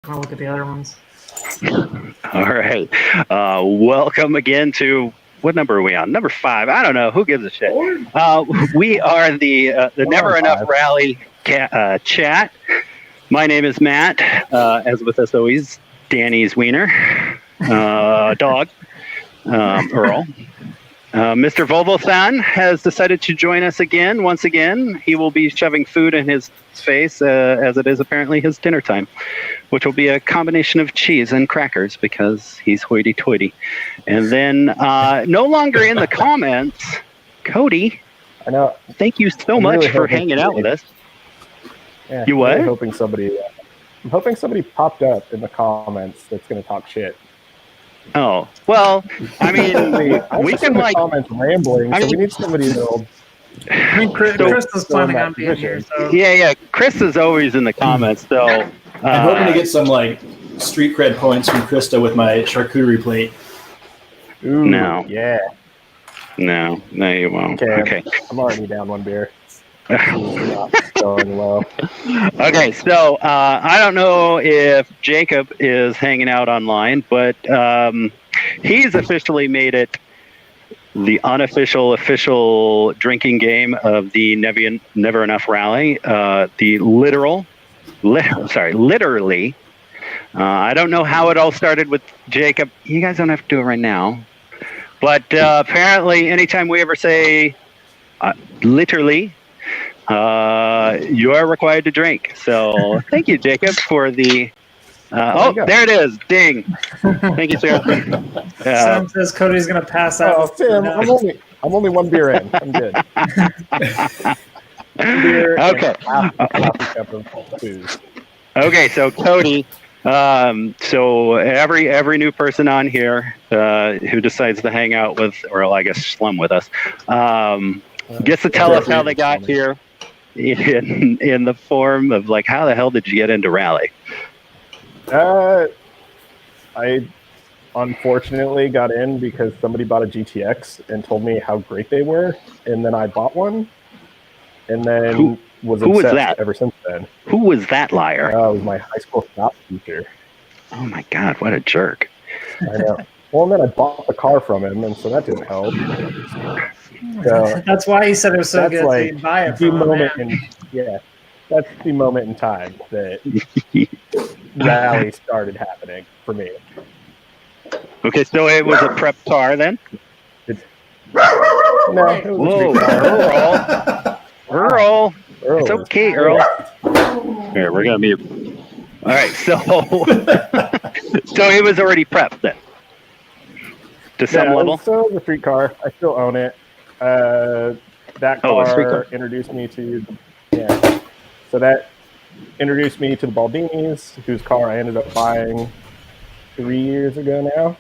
I'll look at the other ones. All right. Welcome again to, what number are we on? Number 5. I don't know. Who gives a shit? We are the Never Enough Rally chat. My name is Matt. As with us always, Danny's wiener, dog, Earl. Mr. Volvo-san has decided to join us once again. He will be shoving food in his face as it is apparently his dinner time, which will be a combination of cheese and crackers because he's hoity-toity. And then no longer in the comments, Cody. I know. Thank you so much for hanging out with us. Yeah, you what? I'm hoping somebody popped up in the comments that's going to talk shit. Oh, well, I mean, we can like comments rambling. So we need somebody to. I mean, Chris is planning on being here. So. Yeah. Chris is always in the comments, though. I'm hoping to get some like street cred points from Krista with my charcuterie plate. Ooh, no. Yeah. No, you won't. Okay. I'm already down one beer. Not going well. Okay, so I don't know if Jacob is hanging out online, but he's officially made it the unofficial official drinking game of the Never Enough Rally. Literally. I don't know how it all started with Jacob. You guys don't have to do it right now. But apparently, anytime we ever say literally, you are required to drink. So thank you, Jacob, for the... there it is. Ding. Thank you, sir. Sam says Cody's going to pass out. Oh, Tim, I'm only one beer in. I'm good. Beer okay. Half a cup of booze. Okay, so Cody... so every new person on here who decides to hang out with, or I guess slum with us, gets to tell us how they got here in the form of like, how the hell did you get into rally? I unfortunately got in because somebody bought a GTX and told me how great they were, and then I bought one, and then was obsessed ever since then. Who was that liar? It was my high school shop teacher. Oh my God, what a jerk. I know. Well, and then I bought the car from him, and so that didn't help. So that's why he said it was so good like to buy it the from moment that's the moment in time that rally started happening for me. Okay, so it was a prep car then? No, it was a Earl. It's okay, Earl. Here, we're gonna be. All right, so it was already prepped then, to some level. So the street car, I still own it. That car introduced me to So that introduced me to the Baldinis, whose car I ended up buying 3 years ago now.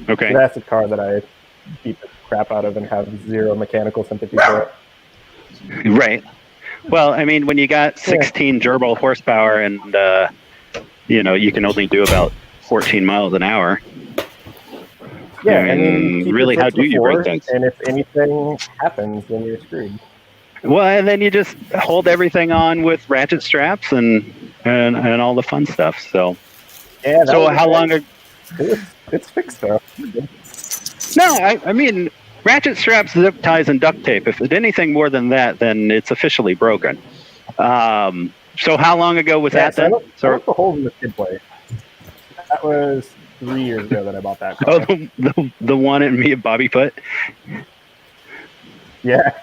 Okay, so that's the car that I beat the crap out of and have zero mechanical sympathy for. Right. Well, I mean, when you got 16 gerbil horsepower and, you can only do about 14 miles an hour. Yeah, I mean really, how do you break things? And if anything happens, then you're screwed. Well, and then you just hold everything on with ratchet straps and all the fun stuff. So, yeah. So how long ago? It's fixed though. No, I mean, ratchet straps, zip ties, and duct tape. If it's anything more than that, then it's officially broken. So how long ago was that then? So I left the holes in the skid plate. That was 3 years ago that I bought that car. Oh, the one in me and Bobby put? Yeah.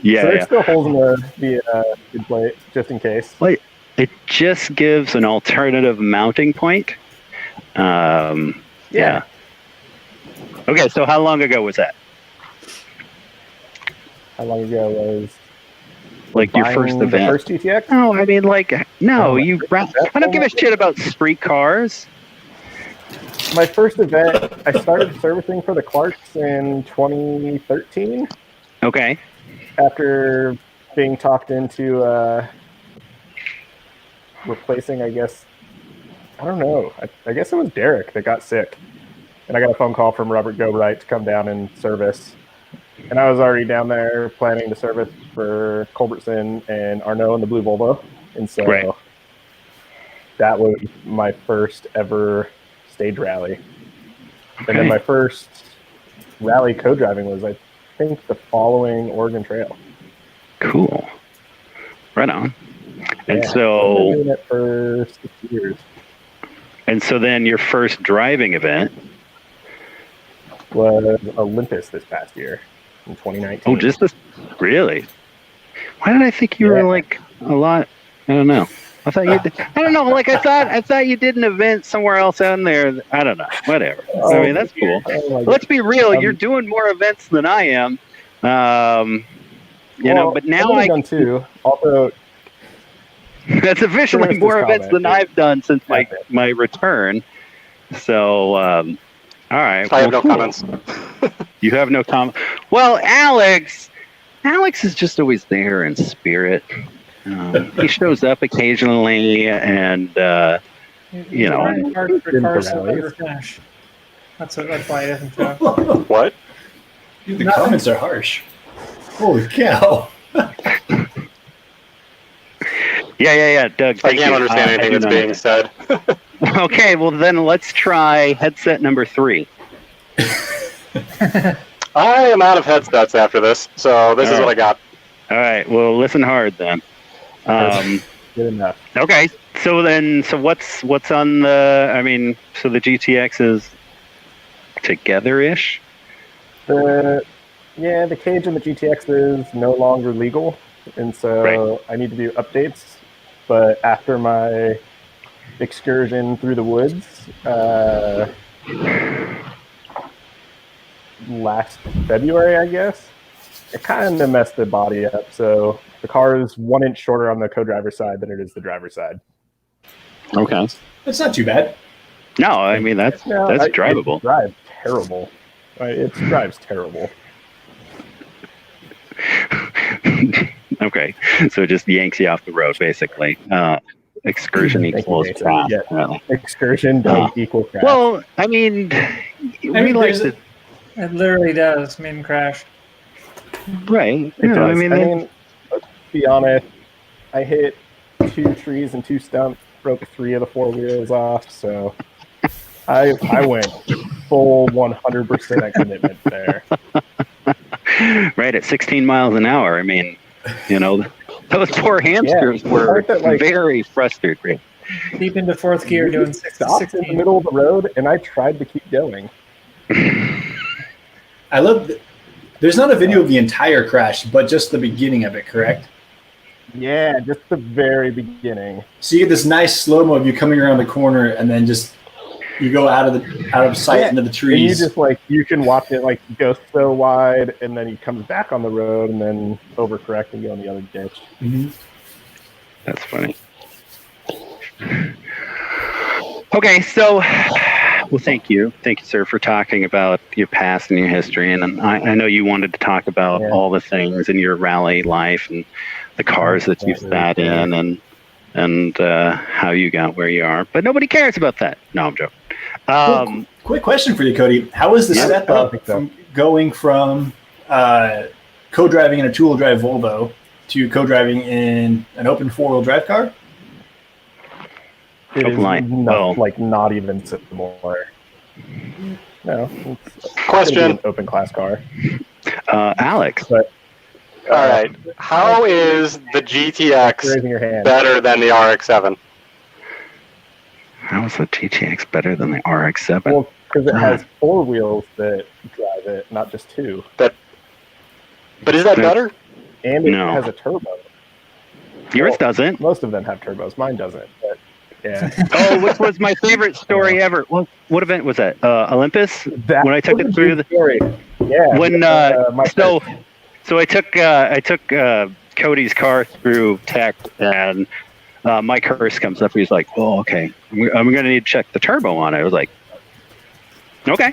Yeah. So there's still holes in the skid plate, just in case. Like, it just gives an alternative mounting point. Yeah. Okay, so how long ago was that? How long ago was like your first event? The first GTX? No, I mean I don't give a shit about street cars. My first event, I started servicing for the Clarks in 2013. Okay. After being talked into replacing, I guess, I don't know. I guess it was Derek that got sick. And I got a phone call from Robert Gobright to come down and service. And I was already down there planning to service for Culbertson and Arnaud in the blue Volvo. And so that was my first ever stage rally. And then my first rally co-driving was, I think, the following Oregon Trail. Cool. Right on. And Yeah, so, I've been doing it for 6 years. And so then your first driving event Was Olympus this past year in 2019. Oh, just this? Really? Why did I think you were like a lot? I don't know. I thought you did. I don't know. Like I thought you did an event somewhere else out there. I don't know. Whatever. I mean, that's cool. Let's be real. You're doing more events than I am. You know, but now I've done two. Also, that's officially more events than I've done since my return. So, all right. I have no comments. You have no comment. Well, Alex is just always there in spirit. He shows up occasionally, and you know. Hard for cars to ever finish. That's why he doesn't show. What? Dude, the comments are harsh. Holy cow! Yeah, Doug. I can't understand anything that's being said. Okay, well then let's try headset number 3. I am out of headsets after this, so this is what I got. All right, well listen hard then. Good enough. Okay, so what's on the? I mean, so the GTX is together-ish. The cage and the GTX is no longer legal, and so I need to do updates. But after my excursion through the woods last February, I guess, it kind of messed the body up. So the car is 1 inch shorter on the co-driver's side than it is the driver's side. Okay, That's not too bad. no, I mean that's drivable. It drives terrible. It drives terrible. Okay, so it just yanks you off the road, basically. Excursion equals crash. Yeah. Really. Excursion does equal crash. Well, I mean, we like to. It literally does mean crash. Right. It Yeah, does. I mean, let's be honest. I hit 2 trees and 2 stumps, broke 3 of the 4 wheels off. So I went full 100% commitment there. Right at 16 miles an hour. I mean, you know, those poor hamsters were very frustrated. Deep into 4th gear, doing 6 to 16. In the middle of the road, and I tried to keep going. I love. There's not a video of the entire crash, but just the beginning of it. Correct? Yeah, just the very beginning. So you get this nice slow mo of you coming around the corner, and then just you go out of sight into the trees. And you can watch it go so wide, and then he comes back on the road, and then overcorrect and go in the other ditch. Mm-hmm. That's funny. Okay, so well, thank you, sir, for talking about your past and your history, and I know you wanted to talk about all the things in your rally life and the cars that you sat in, and how you got where you are, but nobody cares about that. No, I'm joking. Quick question for you, Cody. How was the step up from going from co-driving in a 2-wheel drive Volvo to co-driving in an open 4-wheel drive car? It is not even similar. No. Question. An open class car. Alex. But, all right. How is the GTX better than the RX-7? How is the GTX better than the RX-7? Well, because it has 4 wheels that drive it, not just 2. But is that better? And it has a turbo. Yours doesn't. Most of them have turbos. Mine doesn't. But yeah. Which was my favorite story ever. Well, what event was that? Olympus? When I took it through the story. Yeah. When so I took Cody's car through tech, and Mike Hurst comes up. He's like, "Oh, okay, I'm going to need to check the turbo on it." I was like, "Okay."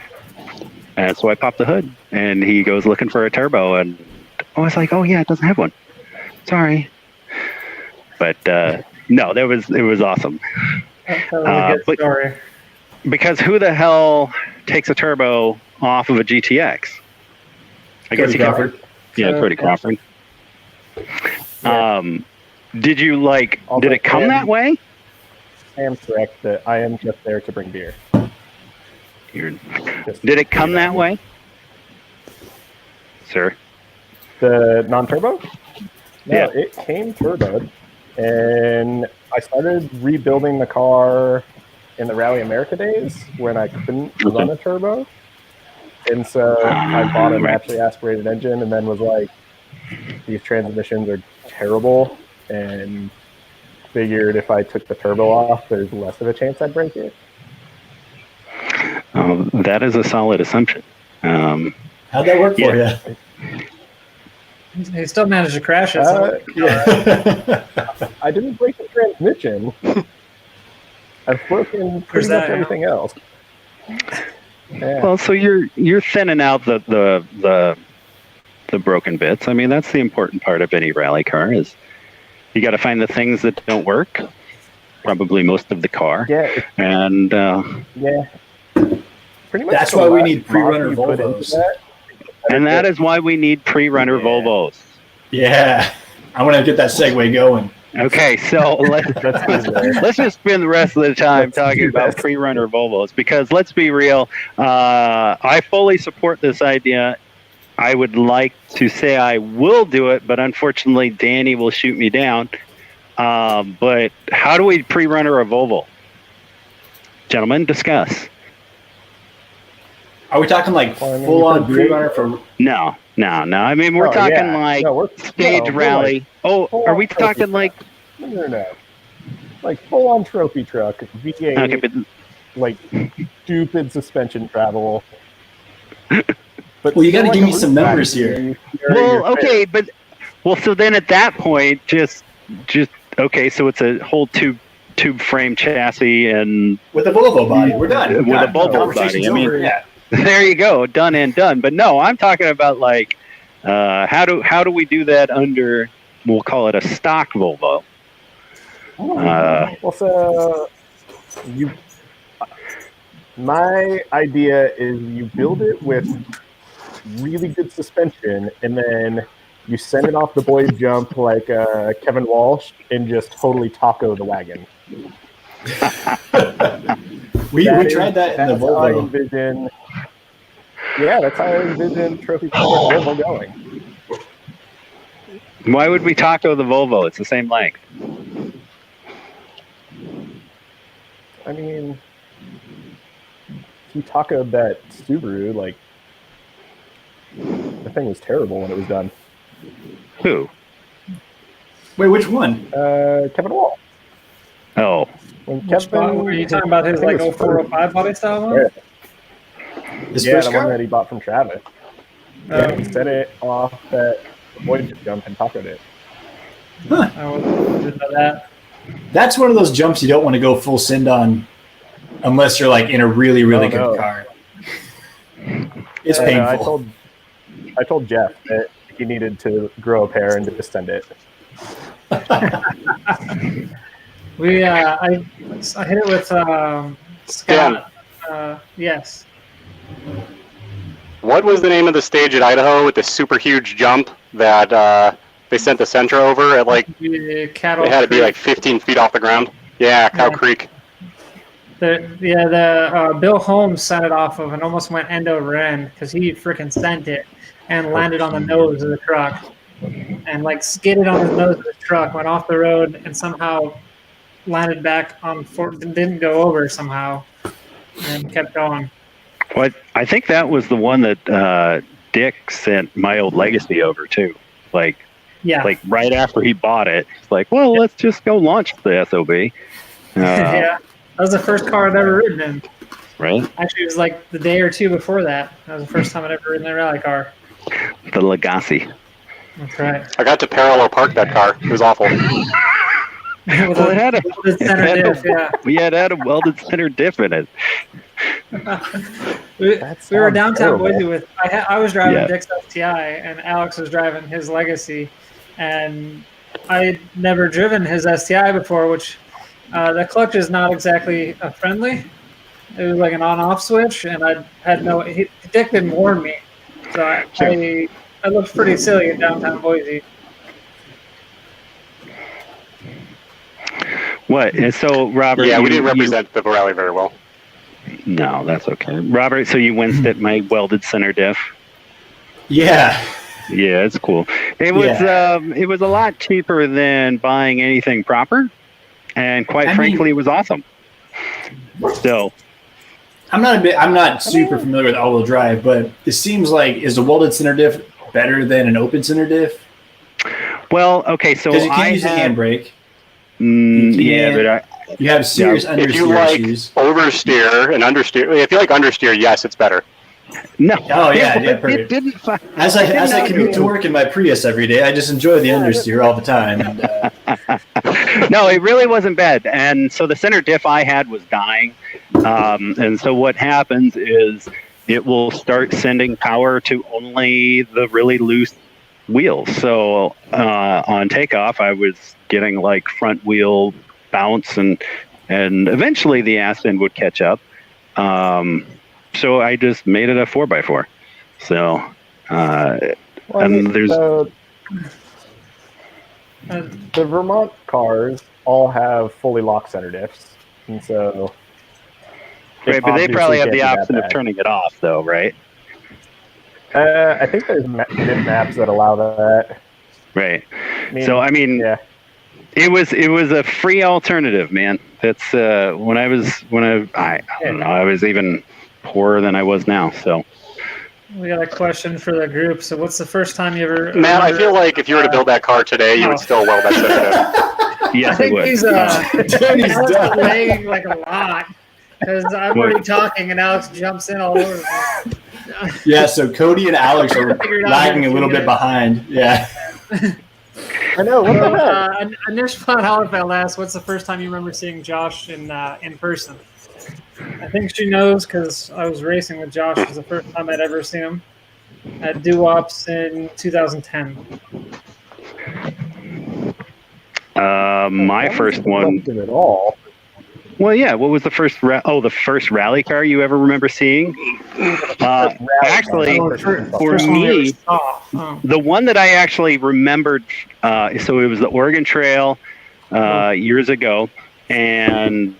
And so I popped the hood, and he goes looking for a turbo, and I was like, "Oh yeah, it doesn't have one. Sorry." But no, it was awesome. That was a good story. Because who the hell takes a turbo off of a GTX? I guess Crawford. Yeah, Cody Crawford. Did you did it come that way? am correct that I am just there to bring beer. Did it come that way, sir? The non-turbo? No, Yeah. it came turboed, and I started rebuilding the car in the Rally America days when I couldn't run a turbo. And so I bought a naturally aspirated engine and then was like, these transmissions are terrible, and figured if I took the turbo off, there's less of a chance I'd break it. That is a solid assumption. How'd that work for you? He still managed to crash it. I didn't break the transmission. I've broken pretty much everything else. Yeah. Well, so you're thinning out the broken bits. I mean, that's the important part of any rally car is you got to find the things that don't work. Probably most of the car. Yeah. And yeah. Pretty much. That's why we need pre-runner Volvos. And that is why we need pre-runner Volvos. Yeah. I want to get that segue going. Okay, so let's just spend the rest of the time talking about pre-runner Volvos because let's be real, I fully support this idea. I would like to say I will do it, but unfortunately Danny will shoot me down. But how do we pre-runner a Volvo? Gentlemen, discuss. Are we talking like full-on pre-runner for... No. I mean, we're talking stage rally. Are we talking like... No. Like full-on trophy truck, V8, okay, but... like stupid suspension travel. But you got to give me some numbers here. Well, okay, but... Well, so then at that point, just okay, so it's a whole tube frame chassis and... With a Volvo body, we're done. With a Volvo body, I mean... Yeah. There you go, done and done. But no, I'm talking about like how do we do that under, we'll call it a stock Volvo. Well, so my idea is you build it with really good suspension, and then you send it off the boy jump like Kevin Walsh, and just totally taco the wagon. we tried that in the Volvo. Yeah, that's how I envision Trophy Volvo going. Why would we taco the Volvo? It's the same length. I mean, he tacoed that Subaru, like, the thing was terrible when it was done. Who? Wait, which one? Kevin Wall. Oh. When Kevin, were you talking about his like 0405 body style one? Yeah. The one that he bought from Travis. Yeah, he set it off that Voyager jump and tacoed it. Huh. I didn't know that. That's one of those jumps you don't want to go full send on unless you're like in a really, really good car. It's painful. I told Jeff that he needed to grow a pair and just send it. I hit it with Scott. Yes. What was the name of the stage at Idaho with the super huge jump that they sent the Sentra over at like? It had to be like 15 feet off the ground. Yeah, Cow Creek. The Bill Holmes sent it off of and almost went end over end because he freaking sent it and landed on the nose of the truck and like skidded on the nose of the truck, went off the road and somehow landed back on didn't go over somehow and kept going. Well, I think that was the one that Dick sent my old Legacy over to. Like right after he bought it, it's like, well, let's just go launch the SOB. Yeah, that was the first car I'd ever ridden in. Right. Actually, it was like the day or two before that. That was the first time I'd ever ridden a rally car. The Legacy. That's right. I got to parallel park that car. It was awful. Well, it had a welded center diff in it. We were downtown Boise with. I was driving Dick's STI and Alex was driving his Legacy, and I had never driven his STI before, which the clutch is not exactly friendly. It was like an on-off switch, and I had Dick didn't warn me, so I looked pretty silly in downtown Boise. What? And so, Robert... Yeah, we didn't represent the rally very well. No, that's okay. Robert, so you winced at my welded center diff? Yeah. Yeah, it's cool. It was a lot cheaper than buying anything proper, and quite frankly, it was awesome. So, I'm not super familiar with all-wheel drive, but it seems like, is a welded center diff better than an open center diff? Well, okay, so because you can't use a handbrake. But you have serious understeer if you like issues. Oversteer and understeer, if you like understeer, yes, it's better. No. Oh yeah, it didn't. As I commute to work in my Prius every day, I just enjoy the understeer all the time. And, no, it really wasn't bad. And so the center diff I had was dying. And so what happens is it will start sending power to only the really loose wheels. So on takeoff, I was getting like front wheel bounce, and eventually the ass end would catch up. So I just made it a 4x4. So, there's the Vermont cars all have fully locked center diffs, and so right, but they probably have the option of turning it off, though, right? I think there's maps that allow that. Right. Yeah. It was a free alternative, man. That's I don't know, I was even poorer than I was now. So we got a question for the group. So what's the first time you ever... Matt, I feel like if you were to build that car today, you would still weld that center. Yes, I would. He's delaying like a lot because I'm already talking and Alex jumps in all over. Yeah, so Cody and Alex are lagging a little bit behind. Yeah. I know. What the heck? Anish Halifeld asked, "What's the first time you remember seeing Josh in person?" I think she knows because I was racing with Josh. It was the first time I'd ever seen him at Doo-Wops in 2010. My first one. At all. Well, yeah. What was the first? The first rally car you ever remember seeing? Actually, for me, the one that I actually remembered. So it was the Oregon Trail years ago, and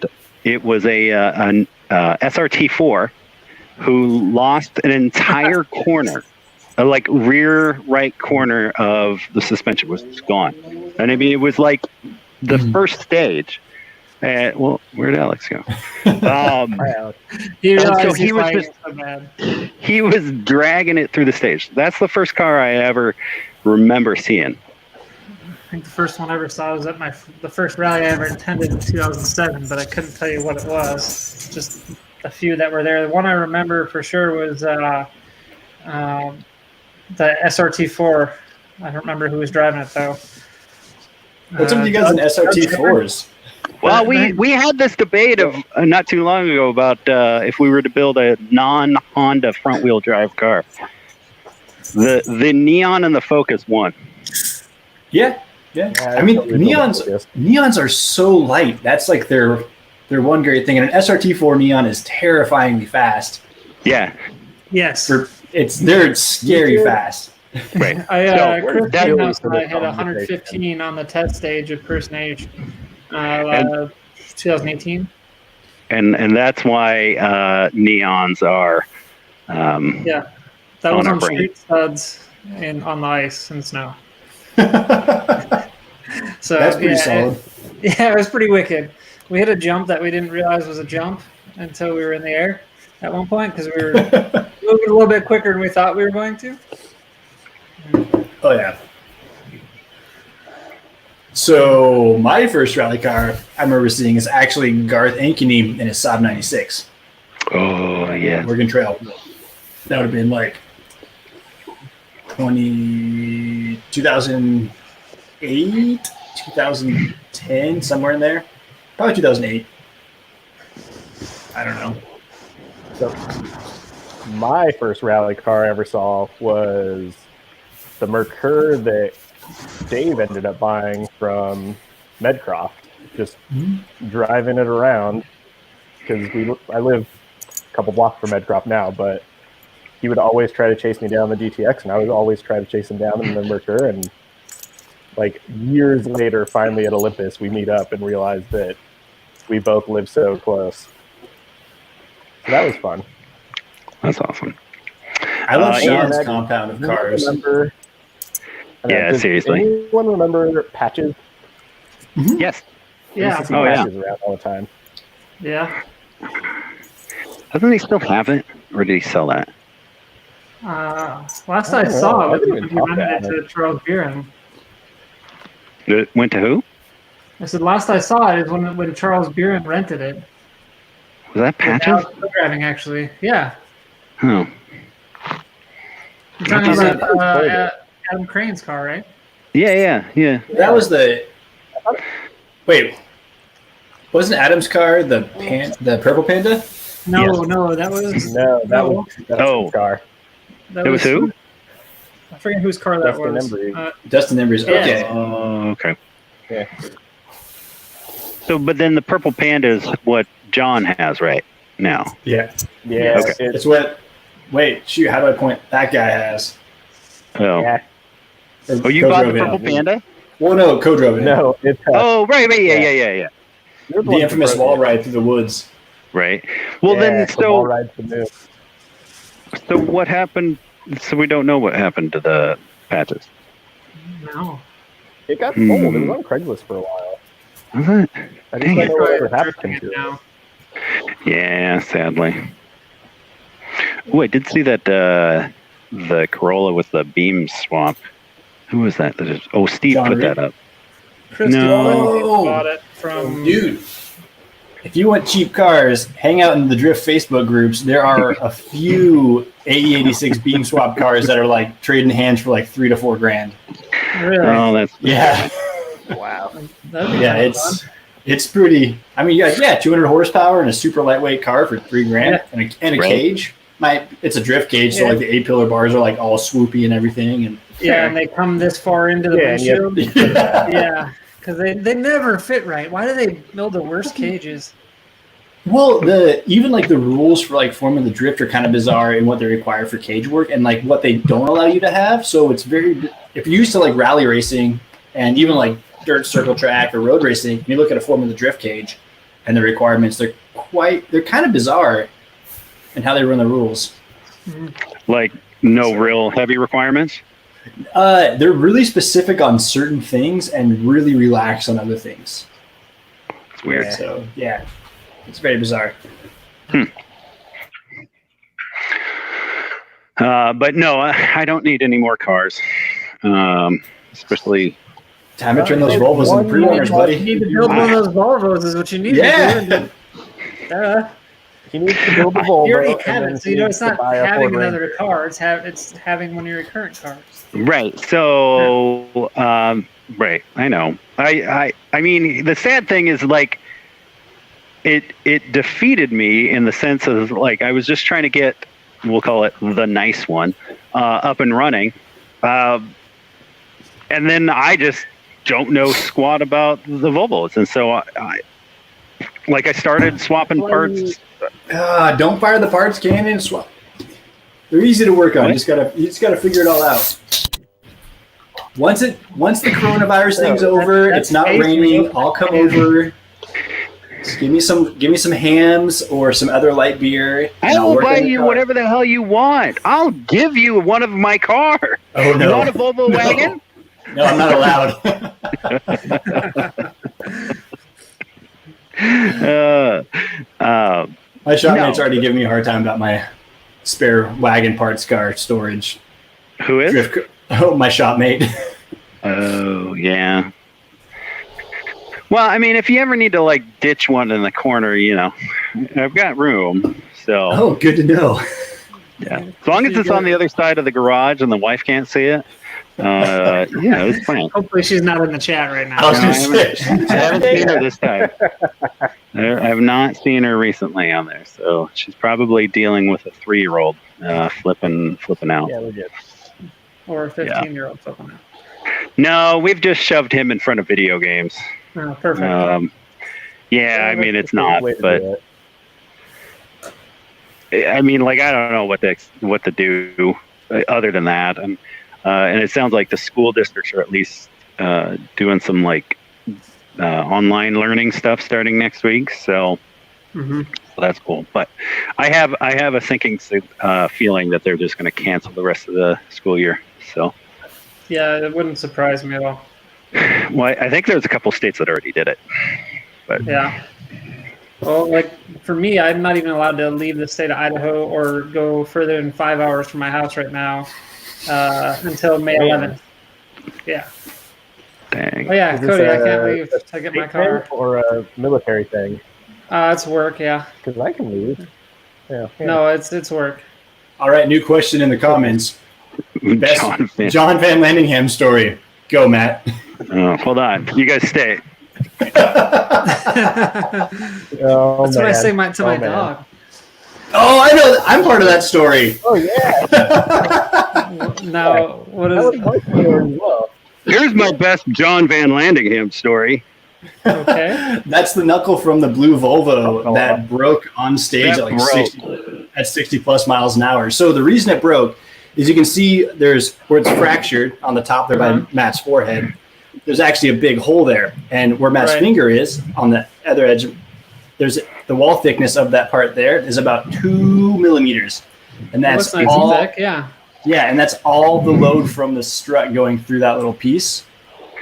it was a SRT4 who lost an entire corner. Like rear right corner of the suspension was gone, and I mean it was like the first stage. Well, where'd Alex go? He was dragging it through the stage. That's the first car I ever remember seeing. I think the first one I ever saw was at the first rally I ever attended in 2007, but I couldn't tell you what it was. Just a few that were there. The one I remember for sure was the SRT4. I don't remember who was driving it though. What's up with you guys in SRT4s? Well, we had this debate of not too long ago about if we were to build a non-Honda front-wheel drive car. The Neon and the Focus won. Yeah. I mean, Neons are so light. That's like their one great thing. And an SRT4 Neon is terrifyingly fast. Yeah. Yes. They're scary fast. Right. Chris Greenhouse and I hit 115 on the test stage of Person Age. 2018, and that's why Neons are that was on street studs on the ice and snow. So that's pretty solid. It was pretty wicked. We hit a jump that we didn't realize was a jump until we were in the air at one point because we were moving a little bit quicker than we thought we were going to. Oh yeah. So my first rally car I remember seeing is actually Garth Ankeny in his Saab 96. Oh yeah, Oregon Trail. That would have been like 2008, 2010, somewhere in there. Probably 2008. I don't know. So my first rally car I ever saw was the Mercure that Dave ended up buying from Medcroft, just driving it around because I live a couple blocks from Medcroft now, but he would always try to chase me down the GTX, and I would always try to chase him down in the Mercure, and like years later, finally at Olympus, we meet up and realize that we both live so close. So that was fun. That's awesome. I love Sean's compound of cars. Seriously. Anyone remember Patches? Mm-hmm. Yes. Yeah. Patches around all the time. Yeah. Doesn't he still have it, or did he sell that? Last I saw it, he rented it to Charles Buren. It went to who? I said last I saw it is when Charles Buren rented it. Was that Patches? Driving, actually. Yeah. Oh. You're talking about Adam Crane's car, right? Yeah. That was the. Wait. Wasn't Adam's car the purple Panda? No, that was his car. It was who? I forget whose car that was. Dustin Embry's. Okay. Oh, okay. Yeah. So, but then the purple Panda is what John has right now. Yeah. Yeah. Okay. It's what. Wait, shoot! How do I point? That guy has. Oh. Yeah. Oh, you bought the purple Panda? Well, no, co-drove it. No, it's. Right. Yeah. The infamous wall ride through the woods. Right. Well, then, wall ride to move. So what happened? So we don't know what happened to the Patches. No. It got sold. It was on Craigslist for a while. Was it? I just don't know what happened to it. Yeah, sadly. Oh, I did see that the Corolla with the beam swap. Who was that? Steve John put Reed? that up. No. Bought it from... Dude, if you want cheap cars, hang out in the Drift Facebook groups. There are a few AE86 beam swap cars that are like trading hands for like $3,000 to $4,000. Really? Oh, that's Wow. Yeah, it's pretty. I mean, yeah, 200 horsepower and a super lightweight car for $3,000 and a cage. It's a drift cage, so like the A-pillar bars are like all swoopy and everything, and and they come this far into the windshield. Yeah, because they never fit right. Why do they build the worst cages? Well, even like the rules for like forming the drift are kind of bizarre in what they require for cage work and like what they don't allow you to have. So it's very, if you're used to like rally racing and even like dirt circle track or road racing, you look at a form of the drift cage and the requirements, they're kind of bizarre in how they run the rules. like no real heavy requirements. They're really specific on certain things and really relaxed on other things. It's weird. Yeah. So yeah, it's very bizarre. But no, I don't need any more cars. Especially. Time to turn those Volvos into pre-owners, buddy. You need to build one of those Volvos is what you need to do. He needs to build a Volvo. You already have it, so it's not having another car. It's having one of your current cars. Right. So, right. I know. I mean, the sad thing is like, it defeated me in the sense of like, I was just trying to get, we'll call it the nice one, up and running. And then I just don't know squat about the Volvos. And so I started swapping parts. Don't fire the parts cannon. Swap. They're easy to work on. You just gotta figure it all out. Once the coronavirus thing's over, it's not raining. I'll come over. Just give me some hams or some other light beer. I will buy you whatever the hell you want. I'll give you one of my car. Oh no! You want a Volvo wagon? No, I'm not allowed. My shopmate's already giving me a hard time about my spare wagon parts car storage. Who is? My shopmate. Oh, yeah. Well, I mean, if you ever need to like ditch one in the corner, I've got room. So. Oh, good to know. Yeah, as long as it's on the other side of the garage and the wife can't see it. It's fine. Hopefully she's not in the chat right now. I haven't seen her this time. I've not seen her recently on there, so she's probably dealing with a 3-year-old flipping out. Yeah, we're good. Or a 15-year-old flipping out. No, we've just shoved him in front of video games. Oh, perfect. I mean, it's not, but I mean, like, I don't know what to do other than that, and it sounds like the school districts are at least doing some like online learning stuff starting next week. So that's cool. But I have a sinking feeling that they're just going to cancel the rest of the school year. So yeah, it wouldn't surprise me at all. Well, I think there's a couple states that already did it. But yeah. Well, like for me, I'm not even allowed to leave the state of Idaho or go further than 5 hours from my house right now until May 11th. Yeah. Dang. Oh yeah, Cody, I can't leave to get my car. Or a military thing? It's work, yeah. Because I can leave. Yeah. No, it's work. All right, new question in the comments. Best John Van Landingham story. Go, Matt. Oh, hold on. You guys stay. That's what I say to my dog. Oh, I know. I'm part of that story. Oh, yeah. Now, what is it? Here's my best John Van Landingham story. Okay. That's the knuckle from the blue Volvo that broke on stage at 60 plus miles an hour. So the reason it broke is you can see there's where it's fractured on the top there by Matt's forehead. There's actually a big hole there. And where Matt's finger is on the other edge, there's the wall thickness of that part there is about 2 millimeters. And that's all thick, yeah, and that's all the load from the strut going through that little piece.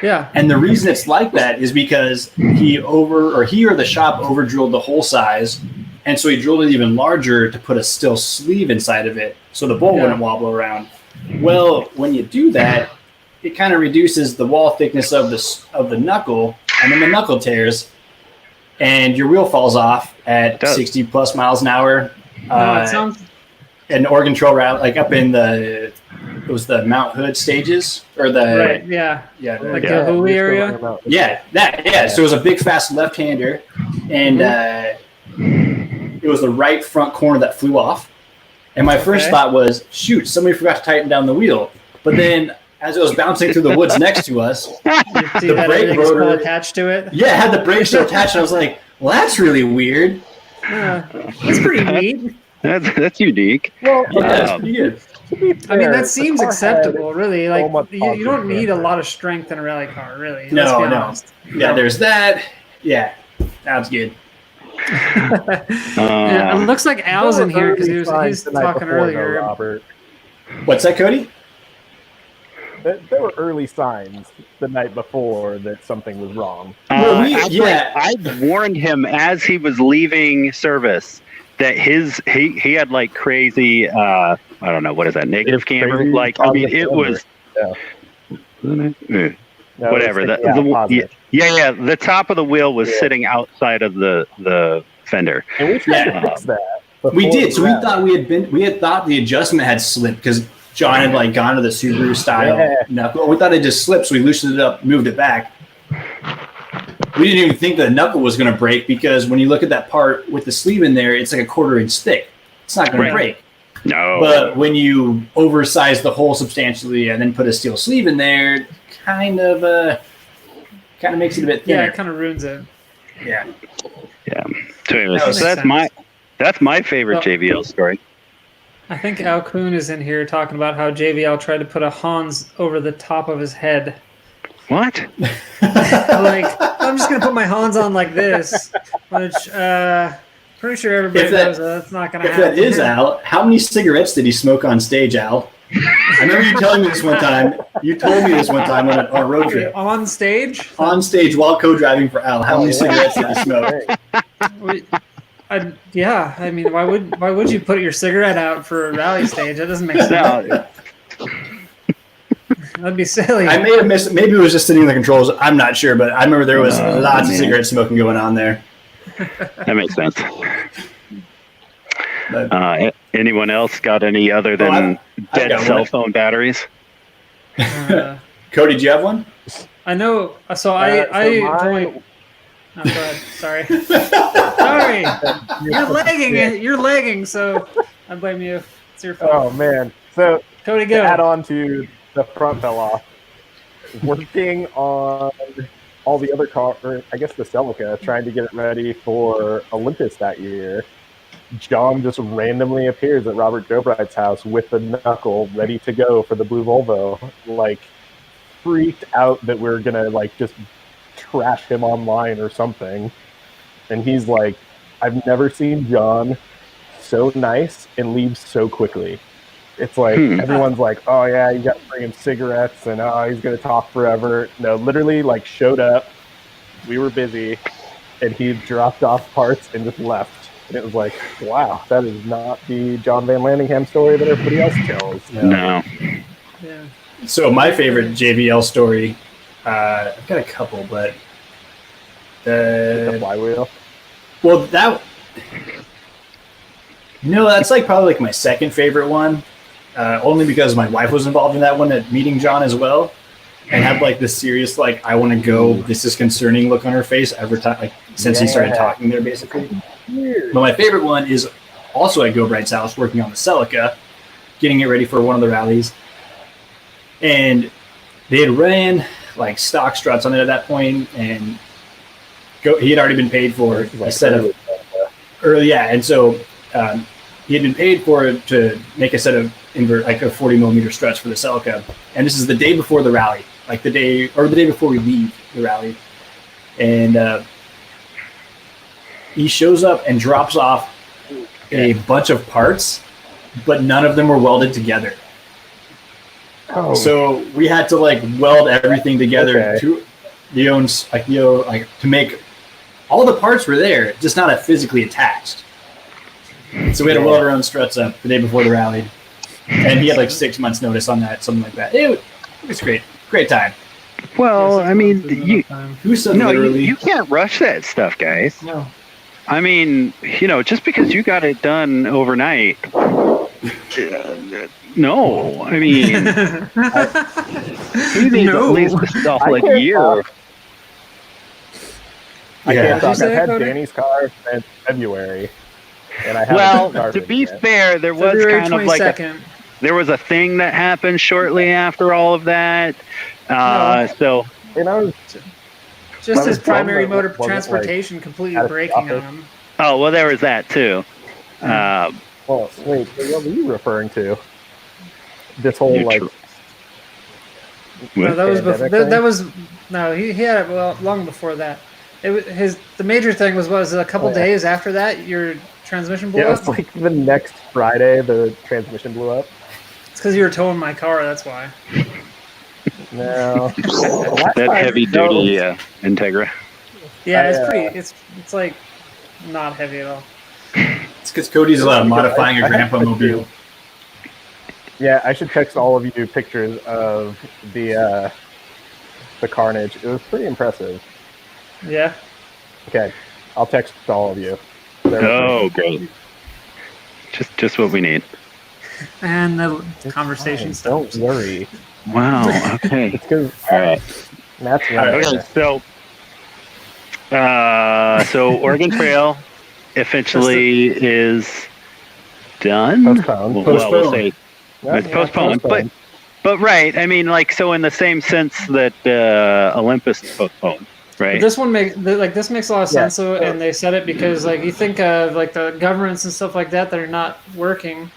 Yeah. And the reason it's like that is because he or the shop over drilled the hole size. And so he drilled it even larger to put a steel sleeve inside of it so the bolt wouldn't wobble around. Well, when you do that, it kind of reduces the wall thickness of the knuckle, and then the knuckle tears, and your wheel falls off at 60 plus miles an hour. It sounds... An Oregon Trail route, like up in it was the Mount Hood stages, or the like the Hui area. So it was a big fast left-hander, and it was the right front corner that flew off. And my first thought was, shoot, somebody forgot to tighten down the wheel. But then, as it was bouncing through the woods next to us, the brake rotor attached to it. Yeah, it had the brakes still attached. And I was like, well, that's really weird. That's pretty neat. That's unique. Well, that's pretty good. I mean, that seems acceptable, really. Like, you don't need a lot of strength in a rally car, really. No. Yeah, there's that. Yeah, that's good. It looks like Al's in here because he was talking earlier. Robert. What's that, Cody? There were early signs the night before that something was wrong. I warned him as he was leaving service that he had like crazy I don't know, what is that, negative camber? Like, I mean, it was whatever. The top of the wheel was sitting outside of the fender. And we tried to fix that. We did. So we had thought the adjustment had slipped because John had like gone to the Subaru style knuckle. We thought it just slipped, so we loosened it up, moved it back. We didn't even think the knuckle was going to break because when you look at that part with the sleeve in there, it's like a 1/4 inch thick. It's not going to break. No. But when you oversize the hole substantially and then put a steel sleeve in there, kind of makes it a bit thinner. Yeah, it kind of ruins it. Yeah. Yeah. So anyways, that's my favorite JVL story. I think Al Kuhn is in here talking about how JVL tried to put a Hans over the top of his head. What? Like, I'm just going to put my Hans on like this, which pretty sure everybody knows that's not going to happen. If that is Al, how many cigarettes did he smoke on stage, Al? I remember you telling me this one time. You told me this one time on a road trip. On stage? On stage while co-driving for Al. How many cigarettes did he smoke? I mean, why would you put your cigarette out for a rally stage? That doesn't make sense. That'd be silly. I may have missed. Maybe it was just sitting in the controls. I'm not sure, but I remember there was lots of cigarette smoking going on there. That makes sense. Anyone else got any other than dead cell phone batteries? Cody, do you have one? I know. So I joined. Oh, go ahead. Sorry. Sorry. You're lagging. So I blame you. It's your fault. Oh man. So Cody, go. To add on to the front fell off. Working on all the other cars, I guess the Celica, trying to get it ready for Olympus that year. John just randomly appears at Robert Jobride's house with the knuckle ready to go for the blue Volvo, like freaked out that we're gonna like just trash him online or something. And he's like, I've never seen John so nice and leave so quickly. It's like everyone's like, oh yeah, you got to bring him cigarettes and oh, he's gonna talk forever. No, literally like showed up. We were busy, and he dropped off parts and just left. And it was like, wow, that is not the John Van Landingham story that everybody else tells. No. Yeah. So my favorite JVL story, I've got a couple, but The flywheel. Well, that's like probably like my second favorite one, only because my wife was involved in that one at meeting John as well, and had like this serious like I want to go, this is concerning look on her face every time, like since he started talking there basically. But my favorite one is also at Go Bright's house, working on the Celica, getting it ready for one of the rallies, and they had ran like stock struts on it at that point, and he had already been paid for a set of early, and so he had been paid for it to make a set of like a 40 millimeter struts for the Celica, and this is the day before the rally, like the day before we leave the rally, and he shows up and drops off a bunch of parts, but none of them were welded together. Oh. So we had to like weld everything together to to make all the parts were there, just not physically attached. So we had to weld our own struts up the day before the rally, and he had like 6 months notice on that, something like that. It was great time. Well, I mean, you can't rush that stuff, guys. No. I mean, just because you got it done overnight. No, I mean, he needs at least a solid year. I can't talk. I've had Danny's car since February, and I haven't to be fair, there was February kind of like there was a thing that happened shortly after all of that. So just his primary mode of transportation completely breaking on him. Oh well, there was that too. Well, wait, what were you referring to? This whole like. No, that was before. That was no. He had it long before that. It was the major thing was a couple days after that your transmission blew up. It was like the next Friday the transmission blew up. It's because you were towing my car. That's why. No, that heavy duty Integra. Yeah, it's pretty. It's like not heavy at all. It's because Cody's modifying a grandpa mobile. Yeah, I should text all of you pictures of the carnage. It was pretty impressive. Yeah. Okay, I'll text all of you. Oh, great! Just what we need. And the conversation stuff. Don't worry. Wow. Okay. It's because all right. Matt's right. Okay. So Oregon Trail officially is done. Postponed. Well, we'll say it's postponed, but right. I mean, like, so in the same sense that Olympus is postponed, right? But this one makes a lot of sense, though, and they said it because like you think of like the governments and stuff like that are not working,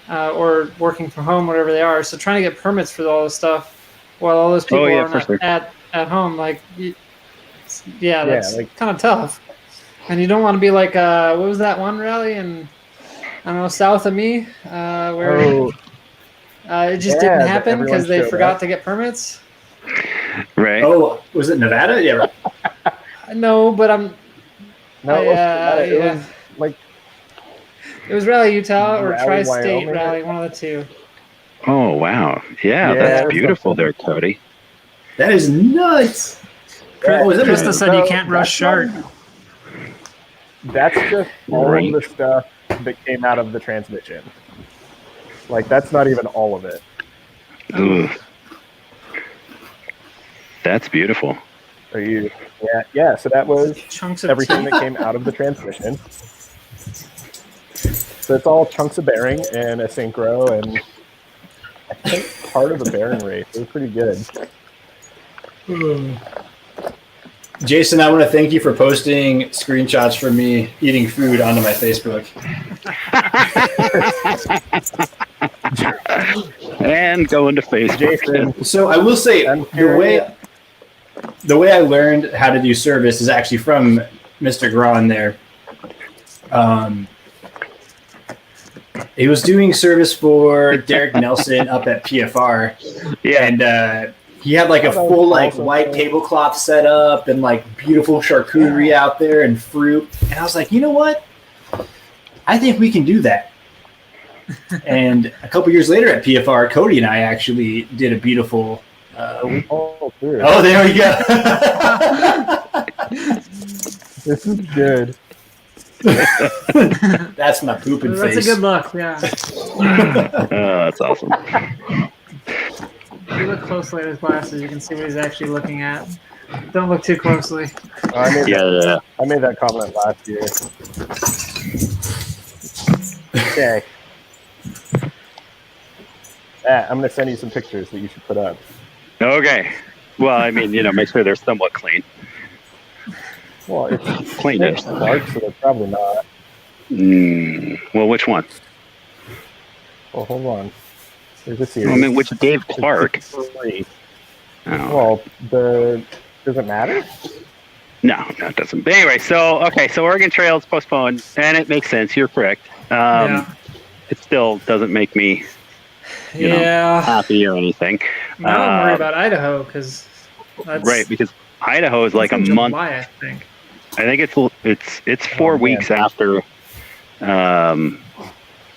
or working from home, whatever they are. So trying to get permits for all this stuff while all those people are not at home, like, that's kind of tough. And you don't want to be like, what was that one rally in, I don't know, south of me, where it just didn't happen because they forgot to get permits. Right. Oh, was it Nevada? Yeah. Right. No, but it was like it was Rally Utah or Tri-State Wyoming. Rally, one of the two. Oh wow! Yeah, that's beautiful there, Cody. That is nuts. Krista said you can't rush short. That's just all of the stuff that came out of the transmission. Like, that's not even all of it. Ugh. That's beautiful. Are you? Yeah. So that was chunks of everything that came out of the transmission. So it's all chunks of bearing and a synchro, and I think part of the bearing race. It was pretty good. Jason, I want to thank you for posting screenshots for me eating food onto my Facebook. And and go into Facebook. Jason. So I will say the way I learned how to do service is actually from Mr. Gron there. He was doing service for Derek Nelson up at PFR. Yeah. And he had like a full like white tablecloth set up and like beautiful charcuterie out there and fruit. And I was like, you know what? I think we can do that. And a couple years later at PFR, Cody and I actually did a beautiful. Oh, there we go. This is good. That's my pooping face. That's a good look, yeah. That's awesome. If you look closely at his glasses, you can see what he's actually looking at. Don't look too closely. I made Yeah. I made that comment last year. Okay. I'm going to send you some pictures that you should put up. Okay. Well, I mean, make sure they're somewhat clean. Well, it's Clean-ish. dark, so they're probably not. Well, which one? Well, hold on. There's a series. I mean, which Dave Clark? Three. Oh. Well, does it matter? No, it doesn't. But anyway, so Oregon Trail's postponed, and it makes sense. You're correct. It still doesn't make me, happy or anything. Now I'm worried about Idaho because because Idaho is like a month. July, I think it's 4 weeks after.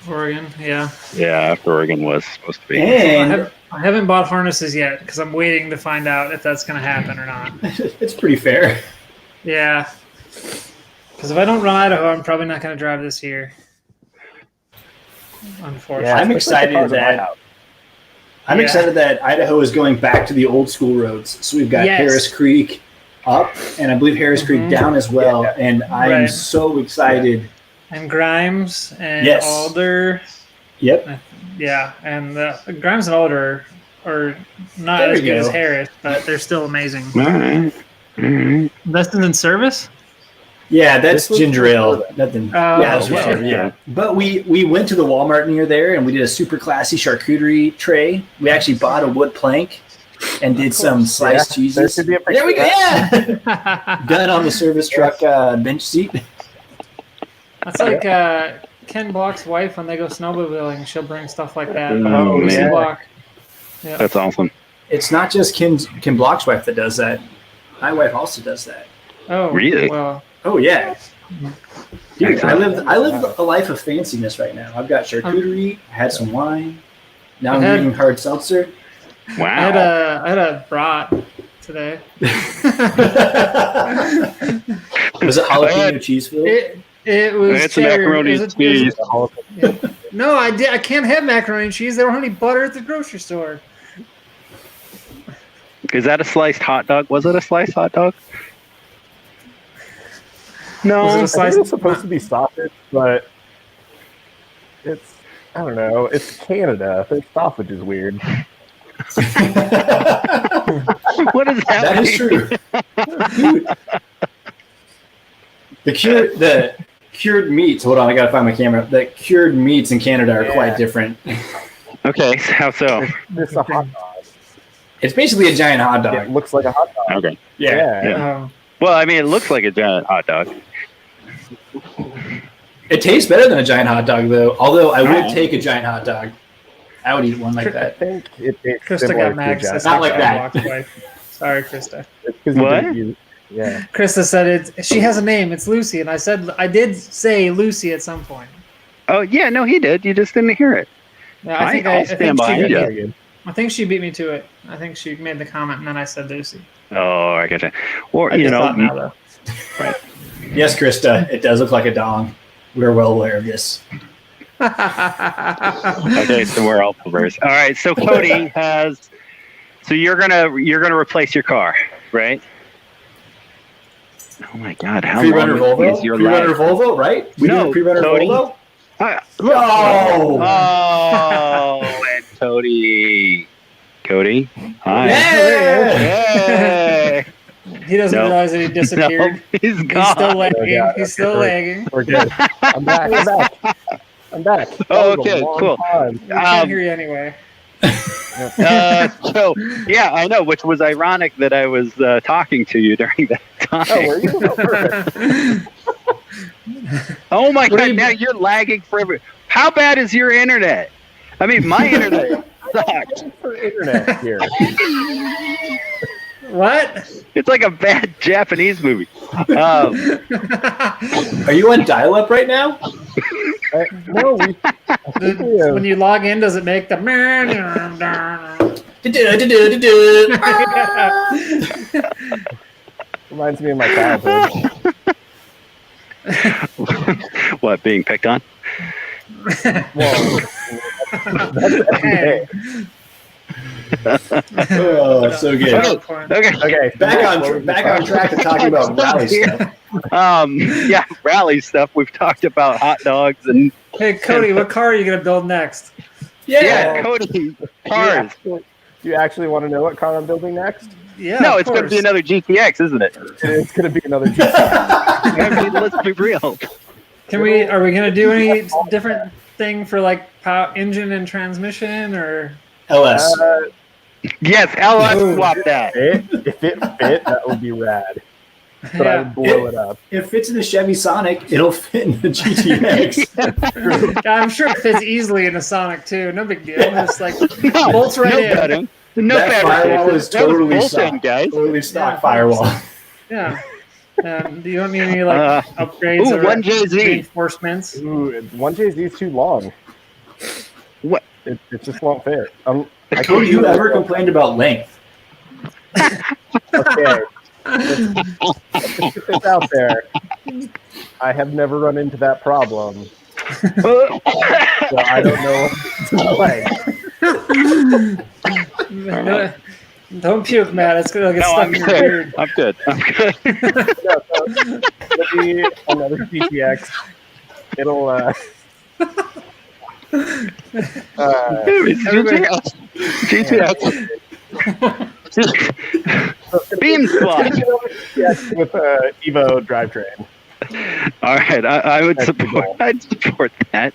Oregon, yeah. Yeah, after Oregon was supposed to be. And I haven't bought harnesses yet because I'm waiting to find out if that's going to happen or not. it's pretty fair. Yeah. Because if I don't run Idaho, I'm probably not going to drive this year. Unfortunately. Yeah, I'm excited that Idaho is going back to the old school roads. So we've got Harris Creek up, and I believe Harris Creek down as well. Yeah. And I am so excited. And Grimes and Alder. Yep. Yeah, and Grimes and Alder are not as good as Harris, but they're still amazing. All right. This is in service? Yeah, that's ginger ale. Nothing. Yeah. But we went to the Walmart near there, and we did a super classy charcuterie tray. We actually bought a wood plank and did some sliced cheeses. There we go. Yeah. Done on the service truck bench seat. That's like Ken Block's wife when they go snowmobiling. She'll bring stuff like that. Man. Block. Yeah. That's awesome. It's not just Ken Block's wife that does that. My wife also does that. Oh, really? Well. Oh yeah. Dude, I live a life of fanciness right now. I've got charcuterie. I had some wine. Now I'm drinking hard seltzer. Wow. I had a brat today. Was it jalapeno cheese filled? It was. It's macaroni and cheese. No, I can't have macaroni and cheese. They don't have any butter at the grocery store. Is that a sliced hot dog? Was it a sliced hot dog? No. I think it's supposed to be sausage, but I don't know. It's Canada. Their sausage is weird. What is that? That is true. Dude. The cured meats. Hold on, I gotta find my camera. The cured meats in Canada are quite different. Okay, how so? It's a hot dog. It's basically a giant hot dog. It looks like a hot dog. Okay. Yeah. Well, I mean, it looks like a giant hot dog. It tastes better than a giant hot dog, though. Although I would take a giant hot dog. I would eat one like that. I think it's Krista got mad. Not like that. Sorry, Krista. What? Yeah. Krista said she has a name. It's Lucy, and I did say Lucy at some point. Oh yeah, no, he did. You just didn't hear it. Yeah, I'll stand behind you. I think she beat me to it. I think she made the comment, and then I said Lucy. Oh, I get you. Or right. Yes, Krista, it does look like a dong. We're well aware of this. Okay, so we're all perverse. All right, so Cody has. So you're gonna replace your car, right? Oh my God! How pre-runner long Volvo? is your pre-runner life? Volvo, right? We did a pre-runner Cody. Volvo. And Cody. Hi. Yeah. He doesn't realize that he disappeared. No, he's gone. He's still lagging. He's still lagging. We're good. I'm back. Oh, okay, cool. We can't hear you anyway. So yeah, I know, which was ironic that I was talking to you during that time. Oh, were you? Oh my God! Now you're lagging forever. How bad is your internet? I mean, my internet sucks. For internet here. What? It's like a bad Japanese movie. Are you on dial-up right now? No, When you log in, does it make the? reminds me of my childhood. What, being picked on? Well, Okay. Oh, so good. Okay. Back on track to talking about rally stuff. Yeah, rally stuff. We've talked about hot dogs and. Hey, Cody, what car are you gonna build next? Yeah, Cody. Cars. You actually want to know what car I'm building next? Yeah. No, it's going to be another GTX, isn't it? It's going to be another GTX. I mean, let's be real. Are we gonna do any different thing for like power, engine and transmission, or LS? Yes, LS swap that. If it fit, that would be rad. But I would blow it up. It fits in the Chevy Sonic. It'll fit in the GTX. I'm sure it fits easily in a Sonic too. No big deal. Just like bolts right in. Better. No that better. firewall is totally stock, guys. Totally stock firewall. Yeah. Do you don't need any like upgrades or 1JZ reinforcements? Ooh, 1JZ is too long. What? It just won't fit. Cody, you ever complained about length? Okay. Let's get this out there. I have never run into that problem. So I don't know what to No, don't puke, Matt. It's gonna get stuck in your beard. I'm good. It'll be another GTX. It'll GTX. Beam swap with Evo drivetrain. All right, I would support. I'd support that.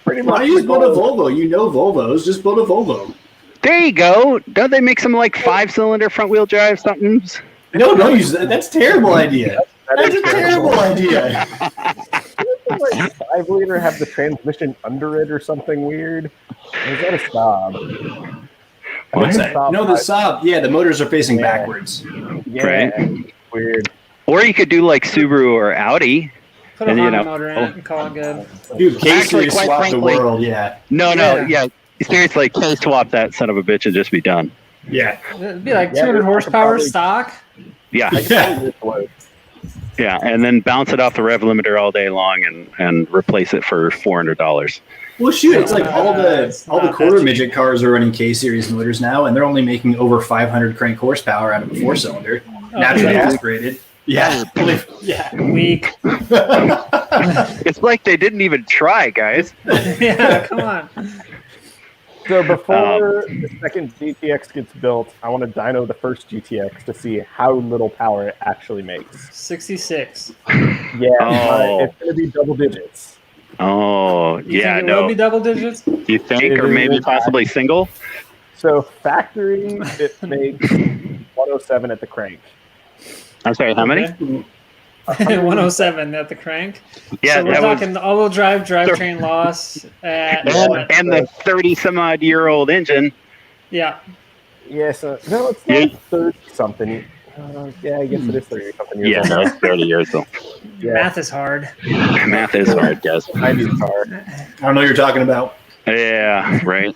Pretty much. Why use build a Volvo? You know Volvos. Just build a Volvo. There you go. Don't they make some like 5-cylinder front wheel drive somethings? No, don't use that. That's a terrible idea. That's a terrible idea. 5-liter have the transmission under it or something weird? Or is that a Saab? What's that? No, the Saab. Yeah, the motors are facing backwards. Yeah, Right. Weird. Or you could do like Subaru or Audi. Put a Honda motor in it and call it good. Dude, K-Series quite swap frankly- the world. Yeah. No, seriously, K-swap that son of a bitch and just be done. Yeah. It'd be like Yeah, 200 I could horsepower probably- stock. Yeah, Yeah. and then bounce it off the rev limiter all day long and replace it for $400. Well, shoot, it's like all the It's not quarter that midget cars are running K-Series motors now, and they're only making over 500 crank horsepower out of a 4-cylinder, naturally yeah. aspirated. Yeah. Yeah. Weak. It's like they didn't even try, guys. Yeah, come on. So before the second GTX gets built, I want to dyno the first GTX to see how little power it actually makes. 66. Yeah, it's going to be double digits. Oh, You yeah, think it will no. be double digits? You think, or maybe possibly single? So factory, it makes 107 at the crank. I'm sorry, how many? Okay. 107 at the crank. Yeah, so we're that was, talking all-wheel drive, drivetrain loss at and the 30-some-odd-year-old engine. yeah. Yeah, so no, it's not 30-something. Yeah, I guess it is 30-something years Yeah, old. no, it's 30 years old. Yeah, Math is hard. Math is hard, guys. 90s car. I don't know what you're talking about. Yeah, right.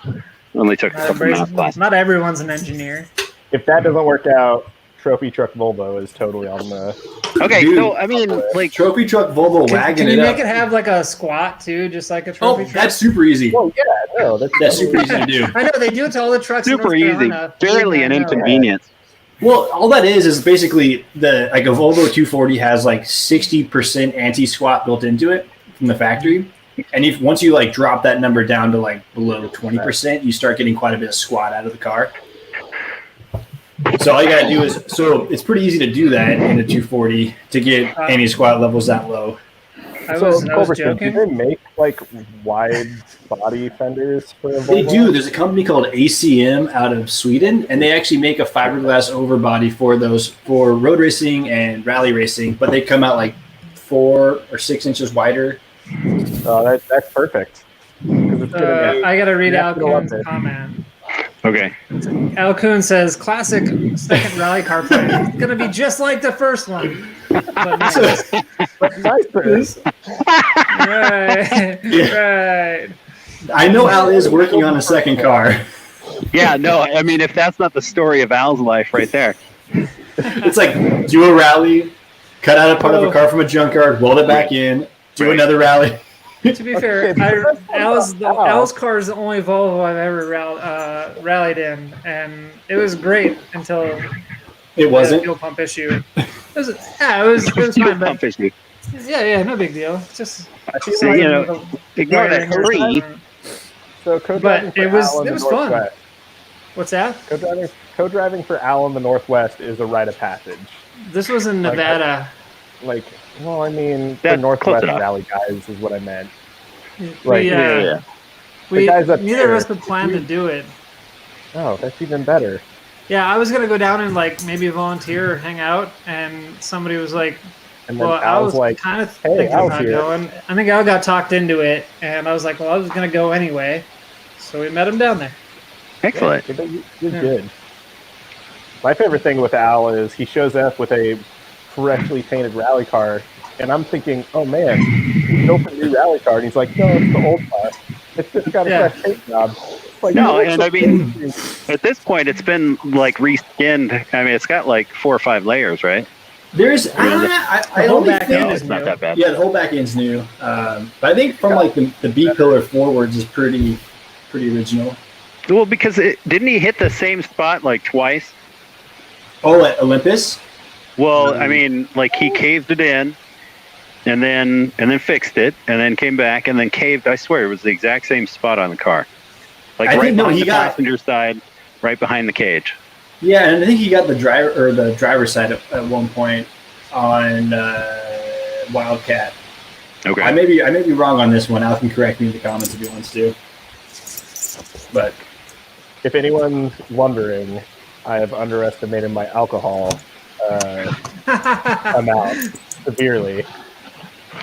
Only took a couple math classes. Not everyone's an engineer. If that doesn't work out, trophy truck Volvo is totally on the. Okay, Dude. so I mean, like, Trophy truck Volvo wagging Can you it make up. it have like a squat too, just like a Oh, trophy truck? that's super easy. Oh yeah, no, That's super easy to do. I know they do it to all the trucks. in super North easy, Carolina. barely I an know. inconvenience. Well, all that is basically a Volvo 240 has like 60% anti-squat built into it from the factory. And if once you like drop that number down to like below 20%, you start getting quite a bit of squat out of the car. So all you gotta do is it's pretty easy to do that in a 240 to get anti-squat levels that low. I was joking. Do they make like wide body fenders for a Volvo? They do. There's a company called ACM out of Sweden, and they actually make a fiberglass overbody for those for road racing and rally racing. But they come out like 4 or 6 inches wider. Oh, that's perfect. I gotta read Al Kuhn's comment. Okay. Al Kuhn says, "Classic second rally car plane. It's gonna be just like the first one, but nice." But nicer. Right. Right. I know Al is working on a second car. Yeah, no, I mean, if that's not the story of Al's life right there. It's like do a rally, cut out a part of a car from a junkyard, weld it back in, do another rally. To be fair, Al's car is the only Volvo I've ever rallied in, and it was great until it wasn't fuel pump issue. It was fine, pump issue. Yeah, no big deal. Just so, ignore that tree. So but it was fun. Northwest. What's that? Co-driving for Al in the Northwest is a rite of passage. This was in Nevada. Well, I mean, the Northwest Valley guys is what I meant. Neither of us had planned to do it. Oh, that's even better. Yeah, I was gonna go down and maybe volunteer or hang out, and somebody was like, and then I was kind of thinking about going. I think Al got talked into it, and I was like, well, I was gonna go anyway. So we met him down there. Excellent. Yeah, you're good. My favorite thing with Al is he shows up with a freshly painted rally car, and I'm thinking, oh man, he built a new rally car, and he's like, no, it's the old car. It's just got a fresh paint job. No, and I mean, at this point, it's been reskinned. I mean, it's got 4 or 5 layers, right? There's I whole back end is not that bad. Yeah, the whole back end's new. But I think from the B pillar forwards is pretty original. Well, because didn't he hit the same spot twice? Oh, at Olympus. Well, I mean, he caved it in, and then fixed it, and then came back, and then caved. I swear, it was the exact same spot on the car, behind the passenger side, right behind the cage. Yeah, and I think he got the driver's side at one point on Wildcat. Okay. I may be wrong on this one. Al can correct me in the comments if he wants to. But if anyone's wondering, I have underestimated my alcohol amount severely.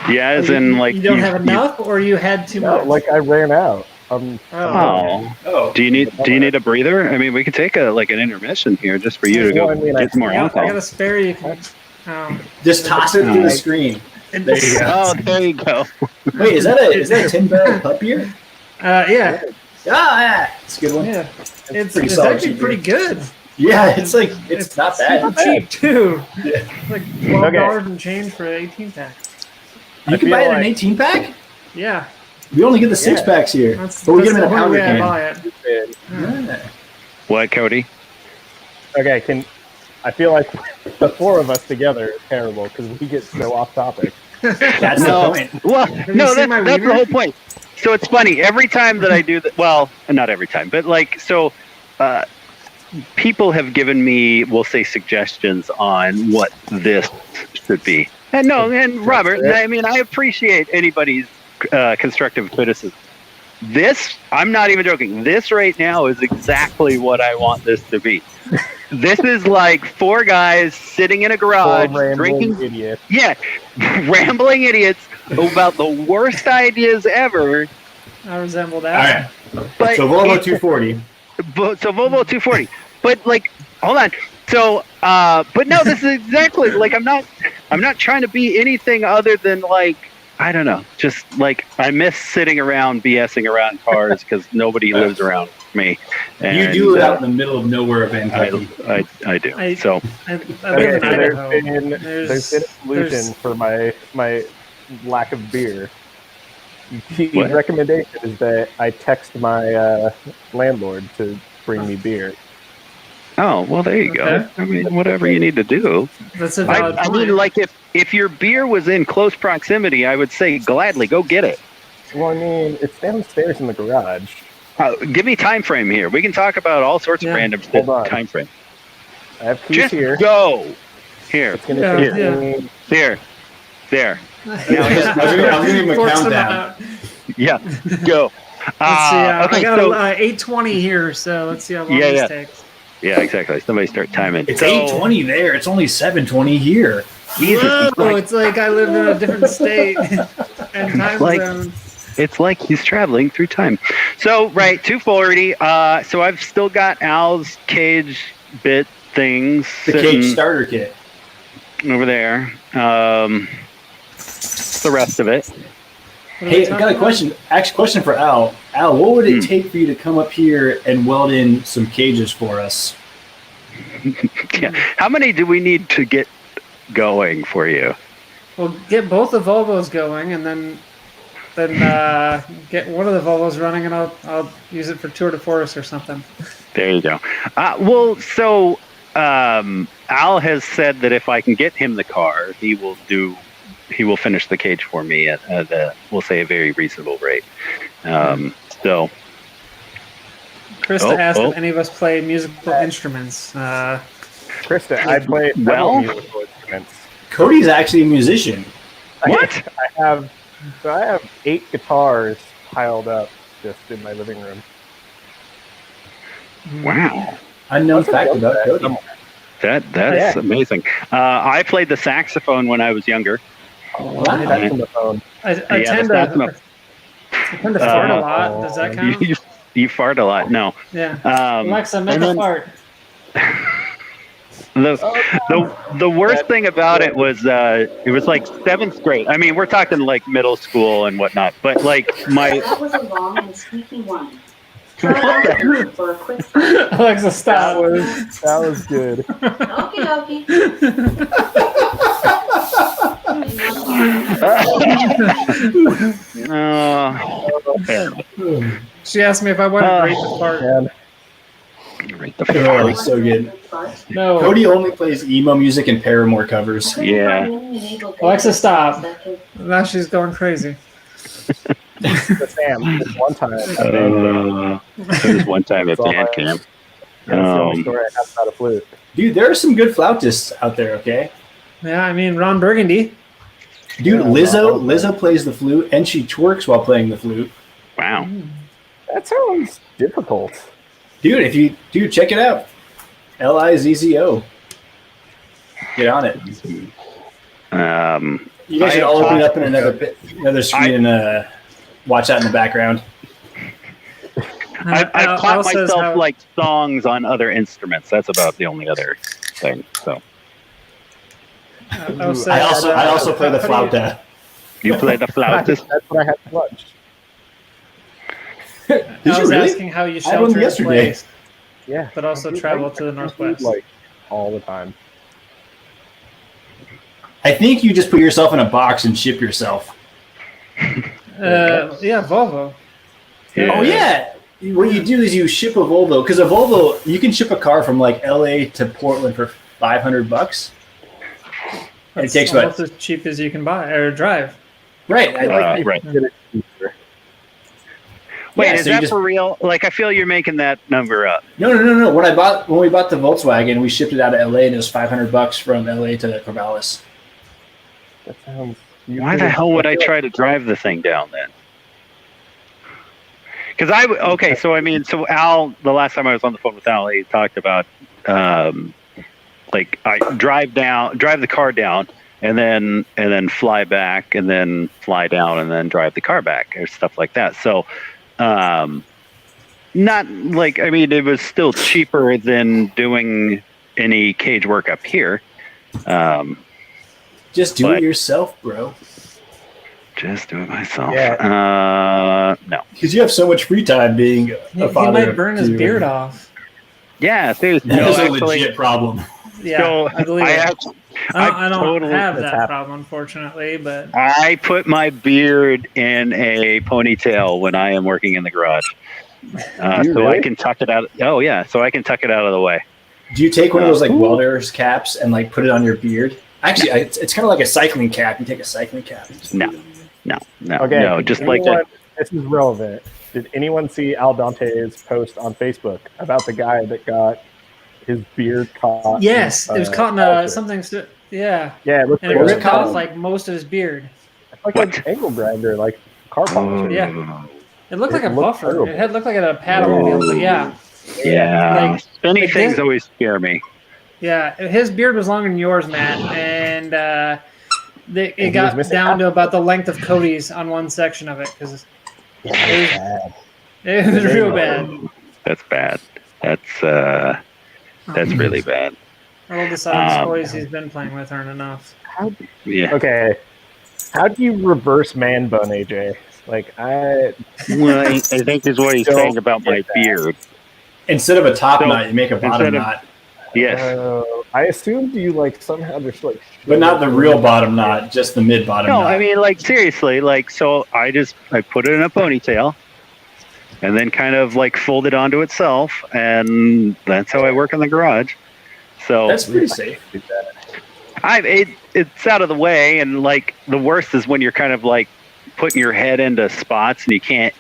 Yeah, as in you don't have enough, or you had too much. I ran out. Do you need a breather? I mean, we could take an intermission here just for you to go get some more alcohol. I got a spare. You can just toss it through the screen. There you go. Oh, there you go. Wait, is that a 10-barrel pup beer? Yeah. Yeah, it's a good one. Yeah, it's actually pretty good. Yeah, it's not bad. It's cheap too. Yeah. It's like $12 and change for an 18-pack. You can buy it in an 18-pack? Yeah. We only get the 6-packs here, but we get them in a powder can. Yeah. What, Cody? Okay, I feel like the 4 of us together is terrible because we get so off topic. That's the point. Well, no, that's the whole point. So it's funny. Every time that I do that, well, not every time, but people have given me, we'll say, suggestions on what this should be. And Robert, I mean, I appreciate anybody's constructive criticism. This, I'm not even joking. This right now is exactly what I want this to be. This is 4 guys sitting in a garage drinking. Idiots. Yeah, rambling idiots about the worst ideas ever. I resemble that. All right. So Volvo 240. So Volvo 240. But hold on. So but no, this is exactly I'm not trying to be anything other than I don't know. Just I miss sitting around BSing around cars because nobody lives around me. And, you do live out in the middle of nowhere of Kentucky. I do. I live in Idaho. There's been a solution for my lack of beer. The recommendation is that I text my landlord to bring me beer. Oh, well, there you go. I mean, whatever you need to do. That's a valid point. I mean, if your beer was in close proximity, I would say gladly go get it. Well, I mean, it's downstairs in the garage. Give me time frame here. We can talk about all sorts of random time frame. I have keys Just here. Go. Here. It's gonna Here. There. Now I'll give him a Force them countdown. out. yeah, go. Let's see. Okay, I got so 8:20 here, so let's see how long this takes. yeah, exactly. Somebody start timing. It's 8:20 there. It's only 7:20 here. Whoa, it's like I live in a different state and time zone. It's like he's traveling through time. So, right, 240. So I've still got Al's cage bit things. The cage starter kit. Over there. The rest of it. Hey, I got a question. Actually, question for Al. Al, what would it take for you to come up here and weld in some cages for us? Yeah. How many do we need to get going for you? Well, get both the Volvos going, and then get one of the Volvos running, and I'll use it for Tour de Force or something. There you go. Well, so Al has said that if I can get him the car, he will finish the cage for me at we'll say a very reasonable rate. So Krista asked if any of us play musical instruments. Krista, I play musical instruments. Cody's actually a musician. What? I have 8 guitars piled up just in my living room. Wow. Unknown fact about Cody. That's amazing. I played the saxophone when I was younger. Wow. Saxophone. I tend to fart a lot. Does that count? You fart a lot. No. Yeah. Alexa, make a fart. The worst thing about it was like 7th grade. I mean, we're talking like middle school and whatnot. But like That was a long and squeaky one. For a quick Alexa, stop. That was good. Okie dokie. She asked me if I wanted to rate the fart. Rate the fart. Oh, so good. No. Cody only plays emo music and Paramore covers. Yeah. Alexa, stop. Now she's going crazy. Sam, one time. It was one time at band camp. That's the only story I have about a flute. Dude, there are some good flautists out there, okay? Yeah, I mean, Ron Burgundy. Dude, Lizzo plays the flute, and she twerks while playing the flute. Wow. That sounds difficult. Dude, check it out. Lizzo. Get on it. You guys should all open it up in another screen and watch that in the background. I've taught myself like songs on other instruments. That's about the only other thing. So I also play the flauta. You play the flautist? That's what I had for lunch. Did I was you really? asking how you I had one shelter in yesterday. place, Yeah. but also travel to the Northwest. Like all the time. I think you just put yourself in a box and ship yourself. Yeah, Volvo. Yeah. Oh yeah. What you do is you ship a Volvo, because a Volvo, you can ship a car from like LA to Portland for $500. And it takes almost as cheap as you can buy or drive. Right. Right. Wait, is that for real? Like, I feel you're making that number up. No. When we bought the Volkswagen, we shipped it out of LA, and it was $500 from LA to Corvallis. That sounds. Why the hell would I try to drive the thing down then? Because so Al, the last time I was on the phone with Al, he talked about like I drive the car down and then fly back and then fly down and then drive the car back or stuff like that. So not like, I mean, it was still cheaper than doing any cage work up here. Just do it yourself, bro. Just do it myself. Yeah. No. Because you have so much free time being a father. He might burn his beard off. Yeah, That's a legit problem. Yeah, so I believe it. I don't totally have that problem, unfortunately, but I put my beard in a ponytail when I am working in the garage, I can tuck it out. Oh yeah, so I can tuck it out of the way. Do you take one of those like welder's caps and like put it on your beard? Actually, it's kind of like a cycling cap. You take a cycling cap. No. Okay, no, just like that. This is relevant. Did anyone see Al Dante's post on Facebook about the guy that got his beard caught? Yes, it was caught in something. Yeah. Yeah, it looked and it ripped off like most of his beard. like an angle grinder, like car polisher. Yeah. It looked like a buffer. Terrible. It looked like a paddle wheel, but yeah. Yeah. Spinny things always scare me. Yeah, his beard was longer than yours, Matt, and it got down to about the length of Cody's on one section of it because it was real bad. That's bad. That's really bad. All the size toys he's been playing with aren't enough. Okay. How do you reverse man bun, AJ? Like I think is what he's saying about my beard. Instead of a top knot, you make a bottom knot. Yes. I assumed you like somehow just like. But not the real bottom knot, just the mid bottom knot. No, I mean like seriously, like so I put it in a ponytail, and then kind of like fold it onto itself, and that's how I work in the garage. So that's pretty safe. It's out of the way, and like the worst is when you're kind of like putting your head into spots and you can't,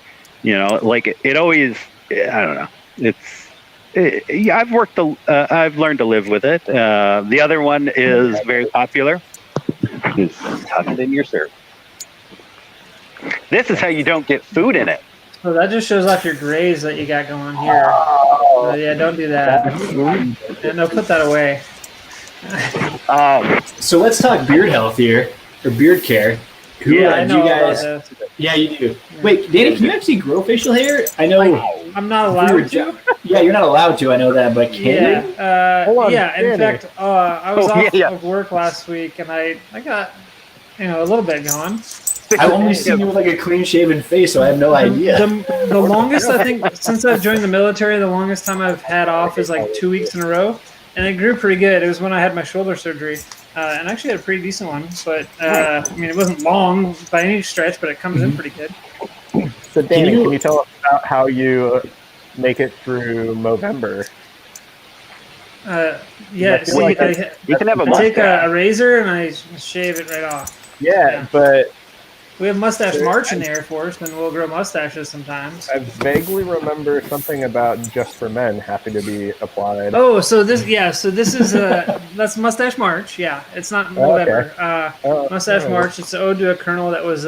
like it always. I don't know. I've learned to live with it. The other one is very popular. Just tuck it in your shirt. This is how you don't get food in it. So that just shows off your grays that you got going here. Yeah, don't do that. Yeah, no, put that away. So let's talk beard health here, or beard care. I know you guys. Yeah, you do. Wait, Danny, can you actually grow facial hair? I know. I'm not allowed to. Yeah, you're not allowed to. I know that, but can you? In fact, I was off of work last week, and I got a little bit going. I've only seen you with like a clean-shaven face, so I have no idea. The longest I think since I've joined the military, the longest time I've had off is like 2 weeks in a row, and it grew pretty good. It was when I had my shoulder surgery. And I actually had a pretty decent one, but it wasn't long by any stretch, but it comes in pretty good. So, Danny, can you tell us about how you make it through Movember? You can have I take a razor and I shave it right off. Yeah, but we have Mustache March in the Air Force, and we'll grow mustaches sometimes. I vaguely remember something about Just for Men having to be applied. Oh, so this is that's Mustache March. Yeah, it's not November. Okay. Mustache March. It's an ode to a colonel that was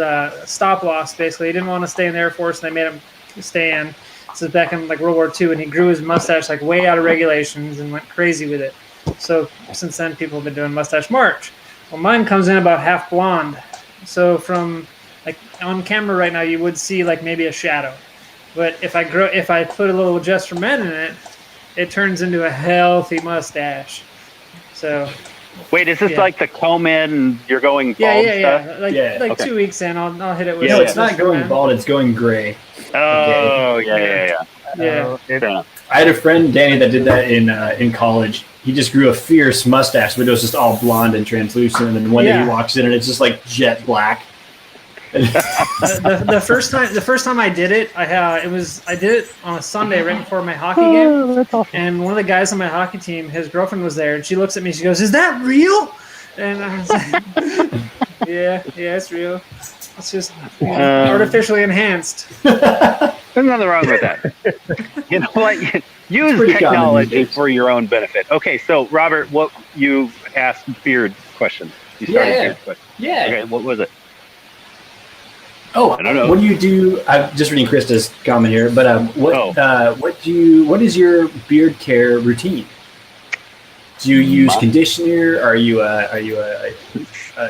stop loss. Basically, he didn't want to stay in the Air Force, and they made him stay in. This is back in like World War II, and he grew his mustache like way out of regulations and went crazy with it. So since then, people have been doing Mustache March. Well, mine comes in about half blonde. So from like on camera right now, you would see like maybe a shadow, but if I put a little Just for Men in it, it turns into a healthy mustache. So, wait, is this like the comb in? You're going bald? Yeah. Like 2 weeks in, I'll hit it with. No, it's not going bald; it's going gray. Oh, okay. Yeah. I had a friend, Danny, that did that in college. He just grew a fierce mustache, but it was just all blonde and translucent. And one day he walks in, and it's just like jet black. the first time I did it, I did it on a Sunday right before my hockey game, that's awesome. And one of the guys on my hockey team, his girlfriend was there, and she looks at me, she goes, "Is that real?" And I was like, "Yeah, it's real. It's just artificially enhanced." There's nothing wrong with that. You know what? Use technology for your own benefit. Okay, so Robert, what you asked beard question? You started beard question. Yeah. Okay, what was it? Oh, I don't know. What do you do? I'm just reading Krista's comment here, but what is your beard care routine? Do you use conditioner? Are you a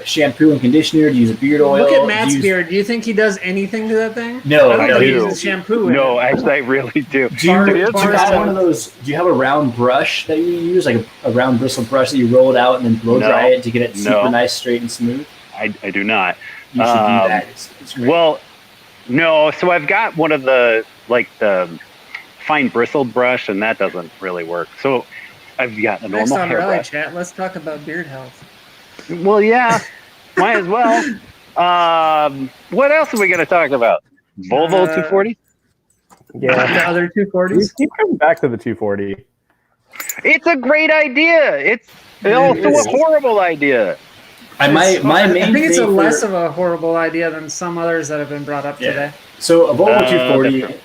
shampoo and conditioner? Do you use a beard oil? Look at Matt's beard. Do you think he does anything to that thing? No, I don't think he uses shampoo. No, actually, I really do. Do you have one of those? Do you have a round brush that you use, like a round bristle brush that you roll it out and then blow dry it to get it super nice, straight, and smooth? I do not. You should do that. It's great. Well, no. So I've got one of the fine bristled brush, and that doesn't really work. So I've got a normal hair brush. Rally Chat, let's talk about beard health. Well, yeah, might as well. What else are we going to talk about? Volvo 240? Yeah, the other 240s. Keep coming back to the 240. It's a great idea. It's also a horrible idea. I think it's less of a horrible idea than some others that have been brought up today. So a Volvo 240,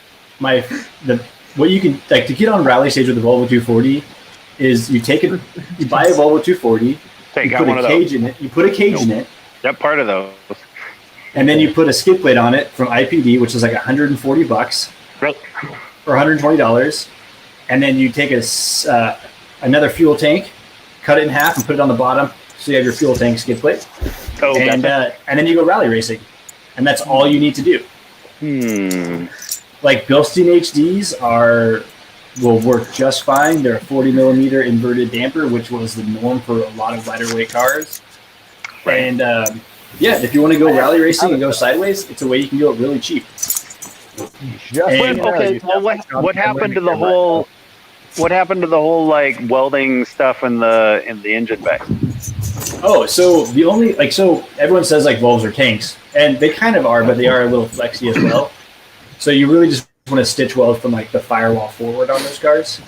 what you can to get on rally stage with the Volvo 240 is you buy a Volvo 240, you put a cage in it. You put a cage in it. That part of those. And then you put a skid plate on it from IPD, which is like $140, Right. or $120, and then you take another fuel tank, cut it in half, and put it on the bottom, so you have your fuel tank skid plate. Oh, and then you go rally racing, and that's all you need to do. Like Bilstein HDs will work just fine. They're a 40 millimeter inverted damper, which was the norm for a lot of lighter weight cars. Right. And if you want to go rally racing and go sideways, it's a way you can do it really cheap. What happened to the whole? What happened to the whole like welding stuff in the engine bay? Oh, so everyone says like valves are tanks, and they kind of are, but they are a little flexy as well. So you really just want to stitch weld from like the firewall forward on those cars.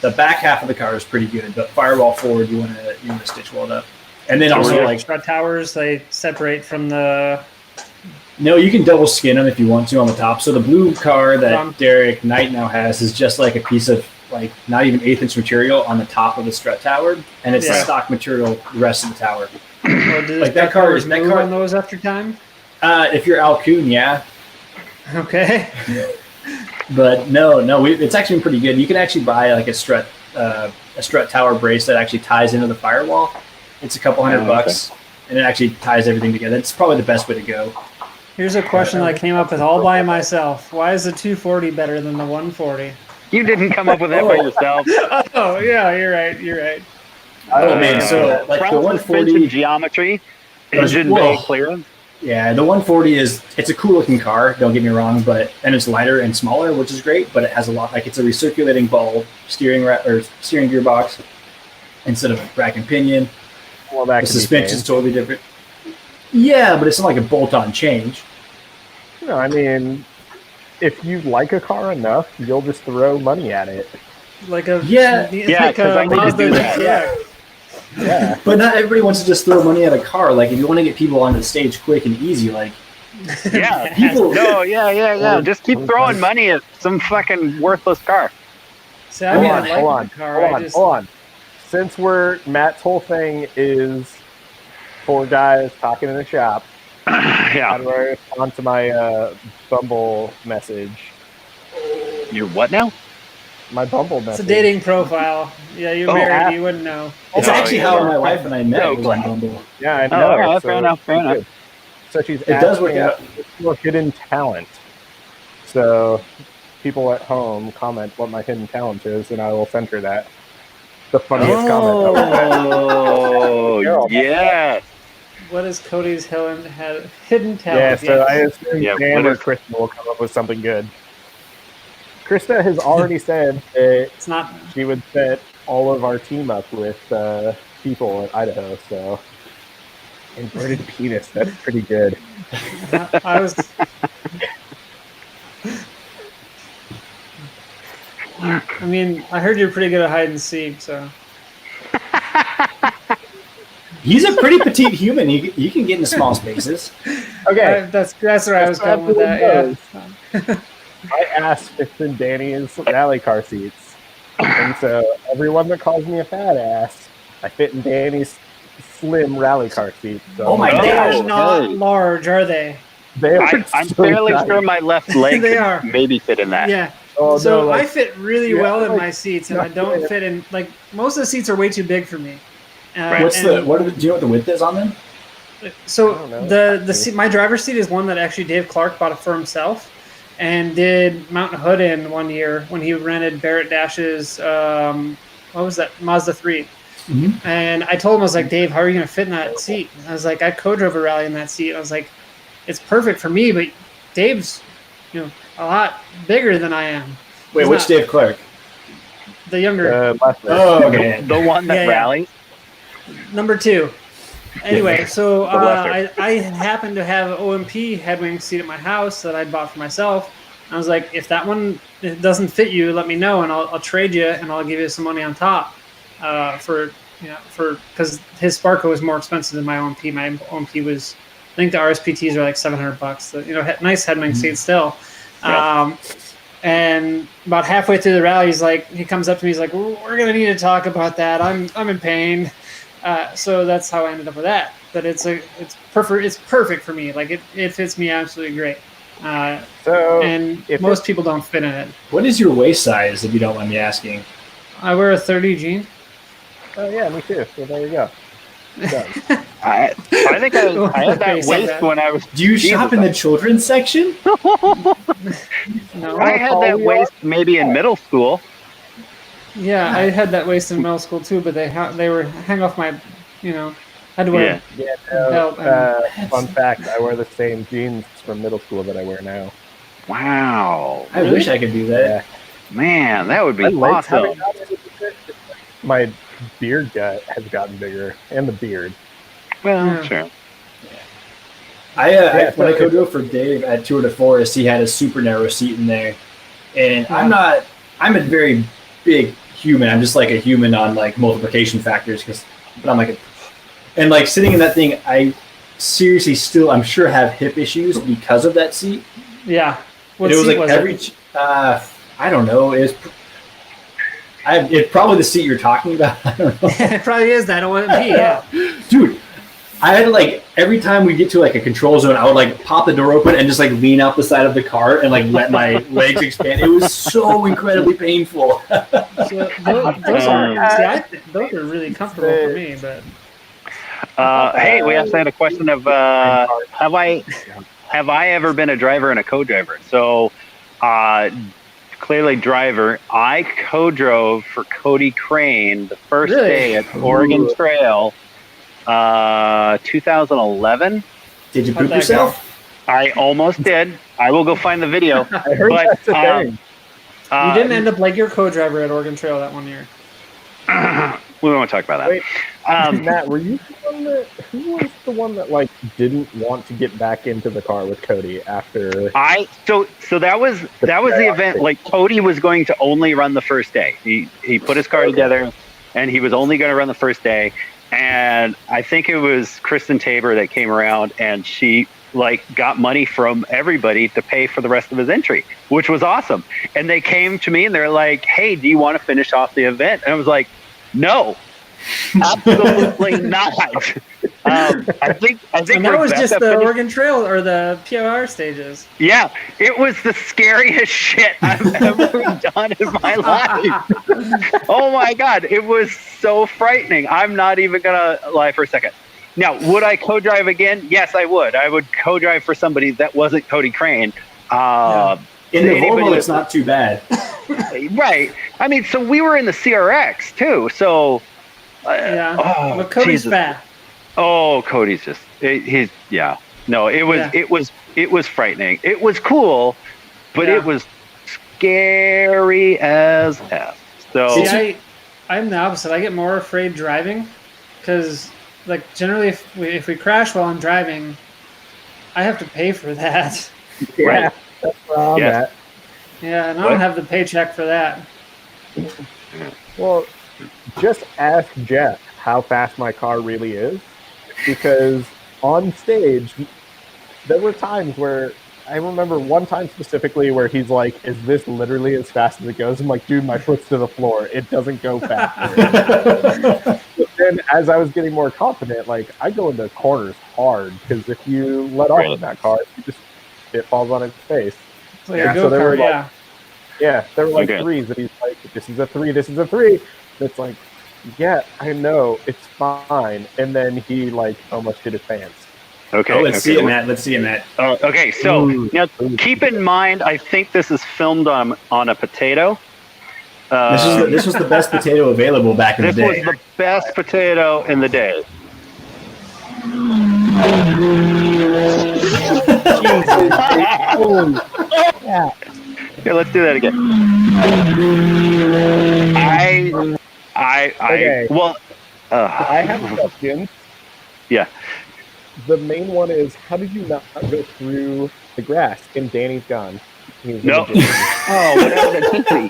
The back half of the car is pretty good, but firewall forward you want to stitch weld up. And then also like strut towers, they separate from the. No, you can double skin them if you want to on the top. So the blue car that Derek Knight now has is just like a piece of like not even 1/8 inch material on the top of the strut tower, and it's the stock material the rest of the tower. Like that car is move on those after time. If you're Alcoon, yeah. Okay. But no, it's actually been pretty good. You can actually buy like a strut tower brace that actually ties into the firewall. It's a couple $100, and it actually ties everything together. It's probably the best way to go. Here's a question I came up with all by myself. Why is the 240 better than the 140? You didn't come up with that by yourself. Oh, yeah, you're right. Oh, man, so like the 140 geometry, engine bay clearance. Yeah, the 140 it's a cool looking car, don't get me wrong, and it's lighter and smaller, which is great, but it has a lot, like it's a recirculating ball steering gearbox instead of rack and pinion. Well, the suspension is totally different. Yeah, but it's not like a bolt-on change. No, I mean, if you like a car enough, you'll just throw money at it. Like a because I need to do that. Yeah, but not everybody wants to just throw money at a car. Like if you want to get people onto the stage quick and easy, like people. No, yeah. Just keep throwing money at some fucking worthless car. See, hold on. Since Matt's whole thing is 4 guys talking in a shop. How do I respond to my Bumble message? Your what now? My Bumble message. It's a dating profile. Yeah, you're married. You wouldn't know. It's actually how my wife and I met was on Bumble. Yeah, I know. Fair enough. So it does work out. Your hidden talent. So people at home comment what my hidden talent is, and I will send her that. The funniest comment. Oh, yes. What is Cody's hidden talent? Yeah, so I assume Dan or Krista will come up with something good. Krista has already said that she would set all of our team up with people in Idaho, so inverted penis, that's pretty good. I mean, I heard you're pretty good at hide and seek, so. He's a pretty petite human. You can get into small spaces. Okay, that's where I was going with that. Yeah. I asked fits in Danny's rally car seats, and so everyone that calls me a fat ass, I fit in Danny's slim rally car seat. So oh my god, they're not large, are they? I'm fairly sure my left leg could maybe fit in that. Yeah. I fit really well in my seats, and I don't fit in. Like most of the seats are way too big for me. Do you know what the width is on them? So the seat, my driver's seat is one that actually Dave Clark bought for himself, and did mount a hood in one year when he rented Barrett Dash's what was that, Mazda 3. Mm-hmm. And I told him, I was like, Dave, how are you going to fit in that seat? And I was like, I co-drove a rally in that seat. I was like, it's perfect for me, but Dave's, a lot bigger than I am. Wait, which Dave Clark? The younger. Okay. The one that rallies? Number 2. Anyway, so I happened to have an OMP headwing seat at my house that I bought for myself. I was like, if that one doesn't fit you, let me know, and I'll trade you, and I'll give you some money on top because his Sparco was more expensive than my OMP. My OMP was, I think the RSPTs are like $700. Nice headwing seat still. Yeah. And about halfway through the rally, he comes up to me, he's like, we're gonna need to talk about that. I'm in pain. So that's how I ended up with that. but it's perfect. It's perfect for me. Like it fits me absolutely great. And most people don't fit in it. What is your waist size, if you don't mind me asking? I wear a 30 jean. Oh yeah, me too. So there you go. I think I had that waist when I was. Do you shop in the children's section? No, I had that waist maybe in middle school. Yeah, I had that waist in middle school too, but they were hang off my, had to wear a belt. Fun fact: I wear the same jeans from middle school that I wear now. Wow! I wish I could do that. Yeah. Man, that would be awesome. My beard has gotten bigger, and the beard. Well, sure. When I co-drove for Dave at Tour de Forest, he had a super narrow seat in there, and I'm a very big human. I'm just like a human on like multiplication factors, but I'm like and like sitting in that thing, I seriously still, I'm sure, have hip issues because of that seat. Yeah. What seat was it? I don't know. It's probably the seat you're talking about. I don't know. It probably is that. It wouldn't be. Yeah. Dude, I had to like every time we get to like a control zone, I would like pop the door open and just like lean out the side of the car and like let my legs expand. It was so incredibly painful. So those are really comfortable for me. But hey, we also had a question of have I ever been a driver and a co-driver? So clearly driver. I co-drove for Cody Crane the first day at Oregon Trail. 2011. Did you poop yourself? I almost did. I will go find the video. I heard that's a thing. You didn't end up like your co-driver at Oregon Trail that one year. We won't talk about that. Wait, Matt, were you the one that? Who was the one that like didn't want to get back into the car with Cody after? So that was the event. Like Cody was going to only run the first day. He put his car together, and he was only going to run the first day. And I think it was Kristen Tabor that came around, and she like got money from everybody to pay for the rest of his entry, which was awesome. And they came to me and they're like, "Hey, do you want to finish off the event?" And I was like, "No, absolutely not." I think and that was just the Oregon Trail or the POR stages. Yeah, it was the scariest shit I've ever done in my life. Oh my God, it was so frightening. I'm not even gonna lie for a second. Now, would I co-drive again? Yes, I would. I would co-drive for somebody that wasn't Cody Crane. In the Volvo, it's not too bad. Right. I mean, so we were in the CRX too. So but Cody's fat. Oh, Cody's just No, it was frightening. It was cool, but it was scary as F. So see, I'm the opposite. I get more afraid driving because, like, generally, if we crash while I'm driving, I have to pay for that. Right. That's where I'm at. Yeah, and I don't have the paycheck for that. Well, just ask Jeff how fast my car really is, because on stage, there were times where I remember one time specifically where he's like, "Is this literally as fast as it goes?" I'm like, "Dude, my foot's to the floor. It doesn't go faster." But then as I was getting more confident, like I go into corners hard because if you let off in that car, it falls on its face. So there were like threes that he's like, "This is a 3, this is a 3." It's like, yeah, I know, it's fine. And then he like almost hit his pants. Okay. Let's see it, Matt. Let's see it, Matt. Okay, so now keep in mind, I think this is filmed on a potato. This was the best potato available back in the day. This was the best potato in the day. Here, let's do that again. I have questions. Yeah. The main one is, how did you not go through the grass? And Danny's gone. No. Oh, whatever.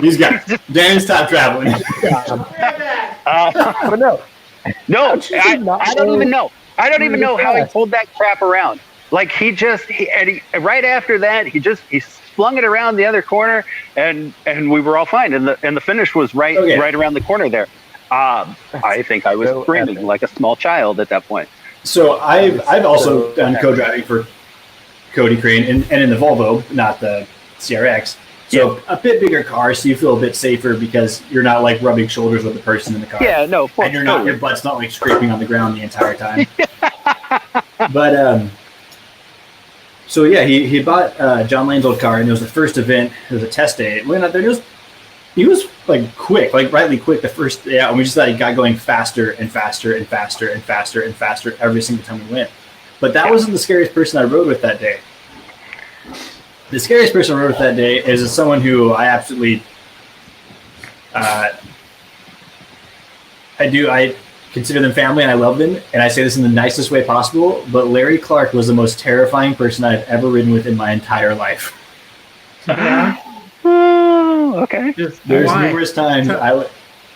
He's gone. Danny's stopped traveling. But no, I don't even know. I don't even know how he pulled that crap around. Like right after that, he flung it around the other corner, and we were all fine. And the finish was right around the corner there. I think I was screaming like a small child at that point. So I've also done co-driving for Cody Crane and in the Volvo, not the CRX. So a bit bigger car, so you feel a bit safer because you're not like rubbing shoulders with the person in the car. Yeah, no, and you're not your butt's not like scraping on the ground the entire time. But so yeah, he bought John Lane's old car, and it was the first event. It was a test day. It went out there. He was like quick, like rightly quick. The first day out, and we just thought he got going faster and faster and faster and faster and faster every single time we went. But that wasn't the scariest person I rode with that day. The scariest person I rode with that day is someone who I absolutely, I consider them family and I love them, and I say this in the nicest way possible, but Larry Clark was the most terrifying person I've ever ridden with in my entire life. Yeah. Okay. There's numerous times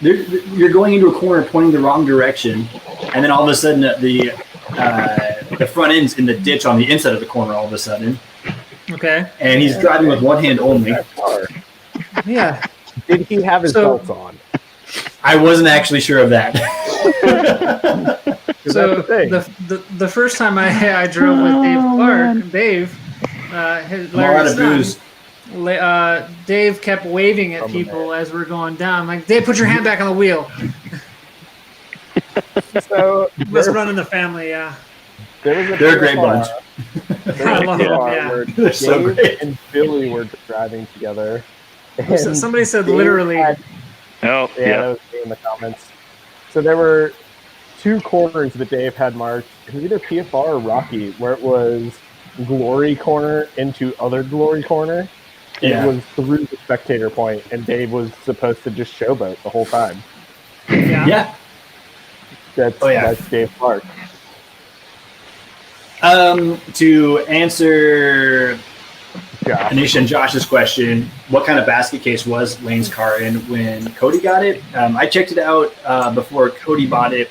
you're going into a corner pointing the wrong direction, and then all of a sudden the front end's in the ditch on the inside of the corner all of a sudden. Okay. And he's driving with one hand only. Yeah. Did he have his belts on? I wasn't actually sure of that. So the first time I drove with Dave Clark, Larry's son, Dave kept waving at people as we're going down. Like, Dave, put your hand back on the wheel. So let's run in the family, yeah. They're a great bunch. I love them, yeah. They're so great. And Billy were driving together. Somebody said literally. That was in the comments. So there were 2 corners that Dave had marked. It was either PFR or Rocky, where it was glory corner into other glory corner. And it was through the spectator point, and Dave was supposed to just showboat the whole time. Yeah. That's Dave Clark. To answer Anisha and Josh's question, what kind of basket case was Lane's car in when Cody got it? I checked it out before Cody bought it.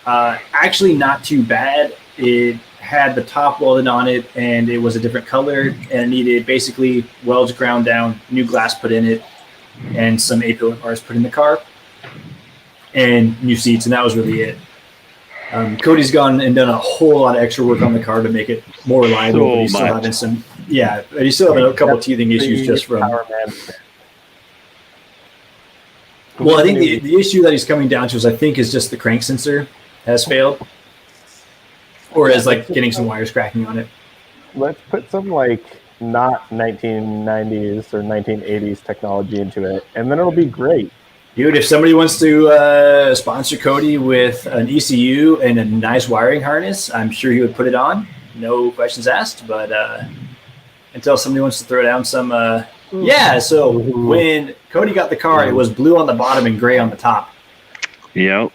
Actually, not too bad. It had the top welded on it, and it was a different color, and it needed basically welds ground down, new glass put in it, and some A-pillar bars put in the car, and new seats, and that was really it. Cody's gone and done a whole lot of extra work on the car to make it more reliable, but he's still having some, but he's still having a couple of teething issues just from. Well, I think the issue that he's coming down to is just the crank sensor has failed, or is like getting some wires cracking on it. Let's put some not 1990s or 1980s technology into it, and then it'll be great. Dude, if somebody wants to sponsor Cody with an ECU and a nice wiring harness, I'm sure he would put it on. No questions asked, but until somebody wants to throw down some... So when Cody got the car, it was blue on the bottom and gray on the top. Yep.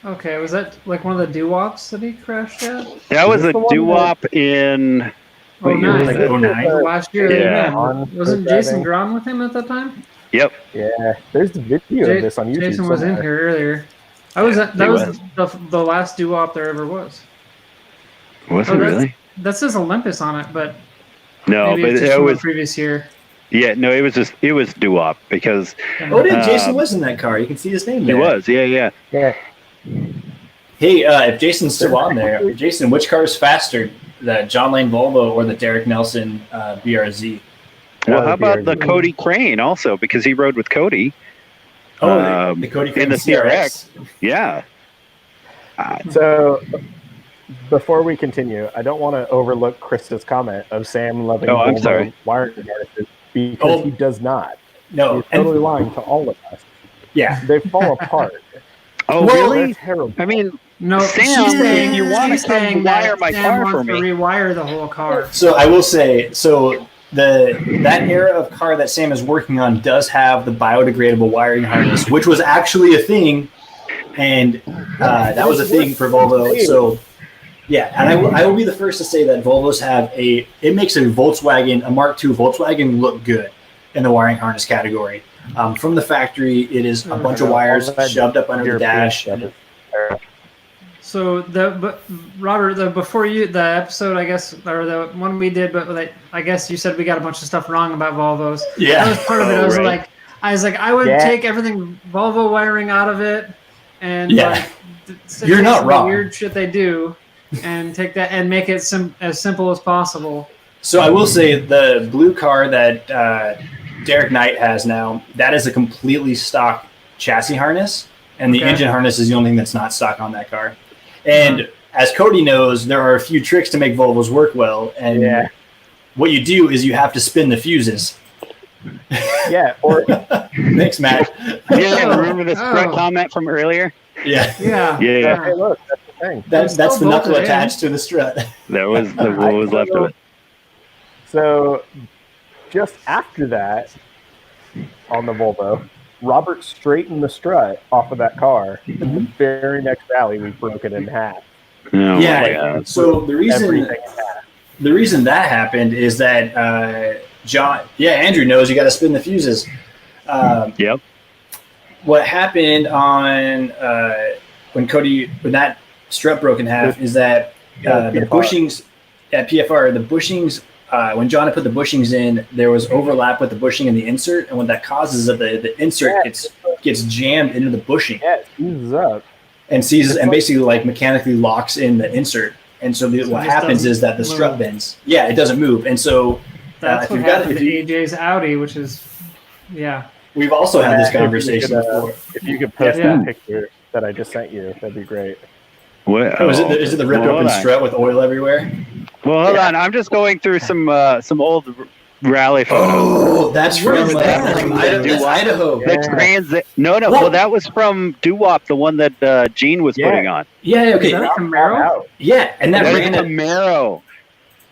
Okay, was that like one of the doo-wops that he crashed at? That was a doo-wop in... What year was that? 09. Last year. Yeah. Wasn't Jason Gron with him at that time? Yep. Yeah, there's the video of this on YouTube. Jason was in here earlier. That was the last doo-wop there ever was. Was it really? That says Olympus on it, but no, but it was the previous year. Yeah, no, it was doo-wop because. Jason was in that car. You can see his name there. He was, yeah. Yeah. Hey, if Jason's still on there, Jason, which car is faster, the John Lane Volvo or the Derek Nelson BRZ? Well, how about the Cody Crane also, because he rode with Cody. The Cody Crane in the CRX. Yeah. So, before we continue, I don't want to overlook Krista's comment of Sam loving Volvo wiring harnesses because he does not. No, he's totally lying to all of us. Yeah, they fall apart. Oh, really? That's terrible. I mean, no, Sam, you want to come wire my car for me? Rewire the whole car. So I will say, that era of car that Sam is working on does have the biodegradable wiring harness, which was actually a thing, and that was a thing for Volvo. So, yeah, and I will be the first to say that Volvos it makes a Mark II Volkswagen look good in the wiring harness category. From the factory, it is a bunch of wires shoved up under the dash. So Robert, the episode, I guess, or the one we did, but I guess you said we got a bunch of stuff wrong about Volvos. Yeah, that was part of it. I was like, I would take everything Volvo wiring out of it, and you're not wrong. Weird shit they do, and take that and make it as simple as possible. So I will say the blue car that Derek Knight has now, that is a completely stock chassis harness, and the engine harness is the only thing that's not stock on that car. And as Cody knows, there are a few tricks to make Volvos work well, and what you do is you have to spin the fuses. Yeah, or thanks, Matt. Yeah, remember the strut comment from earlier? Yeah. Hey, look, that's the thing. That's the knuckle attached to the strut. That was what was left of it. So, just after that, on the Volvo, Robert straightened the strut off of that car. And the very next rally, we broke it in half. Oh, yeah. So the reason that happened is that Andrew knows you got to spin the fuses. Yep. What happened on when that strut broke in half is that the bushings at PFR, the bushings. When John had put the bushings in, there was overlap with the bushing and the insert, and what that causes is that the insert gets jammed into the bushing. Yeah, it seizes up. And basically like mechanically locks in the insert. And so what happens is that the strut bends. Yeah, it doesn't move. And so that's what happened to AJ's Audi, which is We've also had this conversation before. If you could post that picture that I just sent you, that'd be great. What? Is it the ripped open strut with oil everywhere? Well, hold on. I'm just going through some old rally photos. Oh, that's from Idaho. The transit. No. Well, that was from Doo-Wop, the one that Gene was putting on. Yeah. Okay. Is that a Camaro? Yeah, and that ran a Camaro.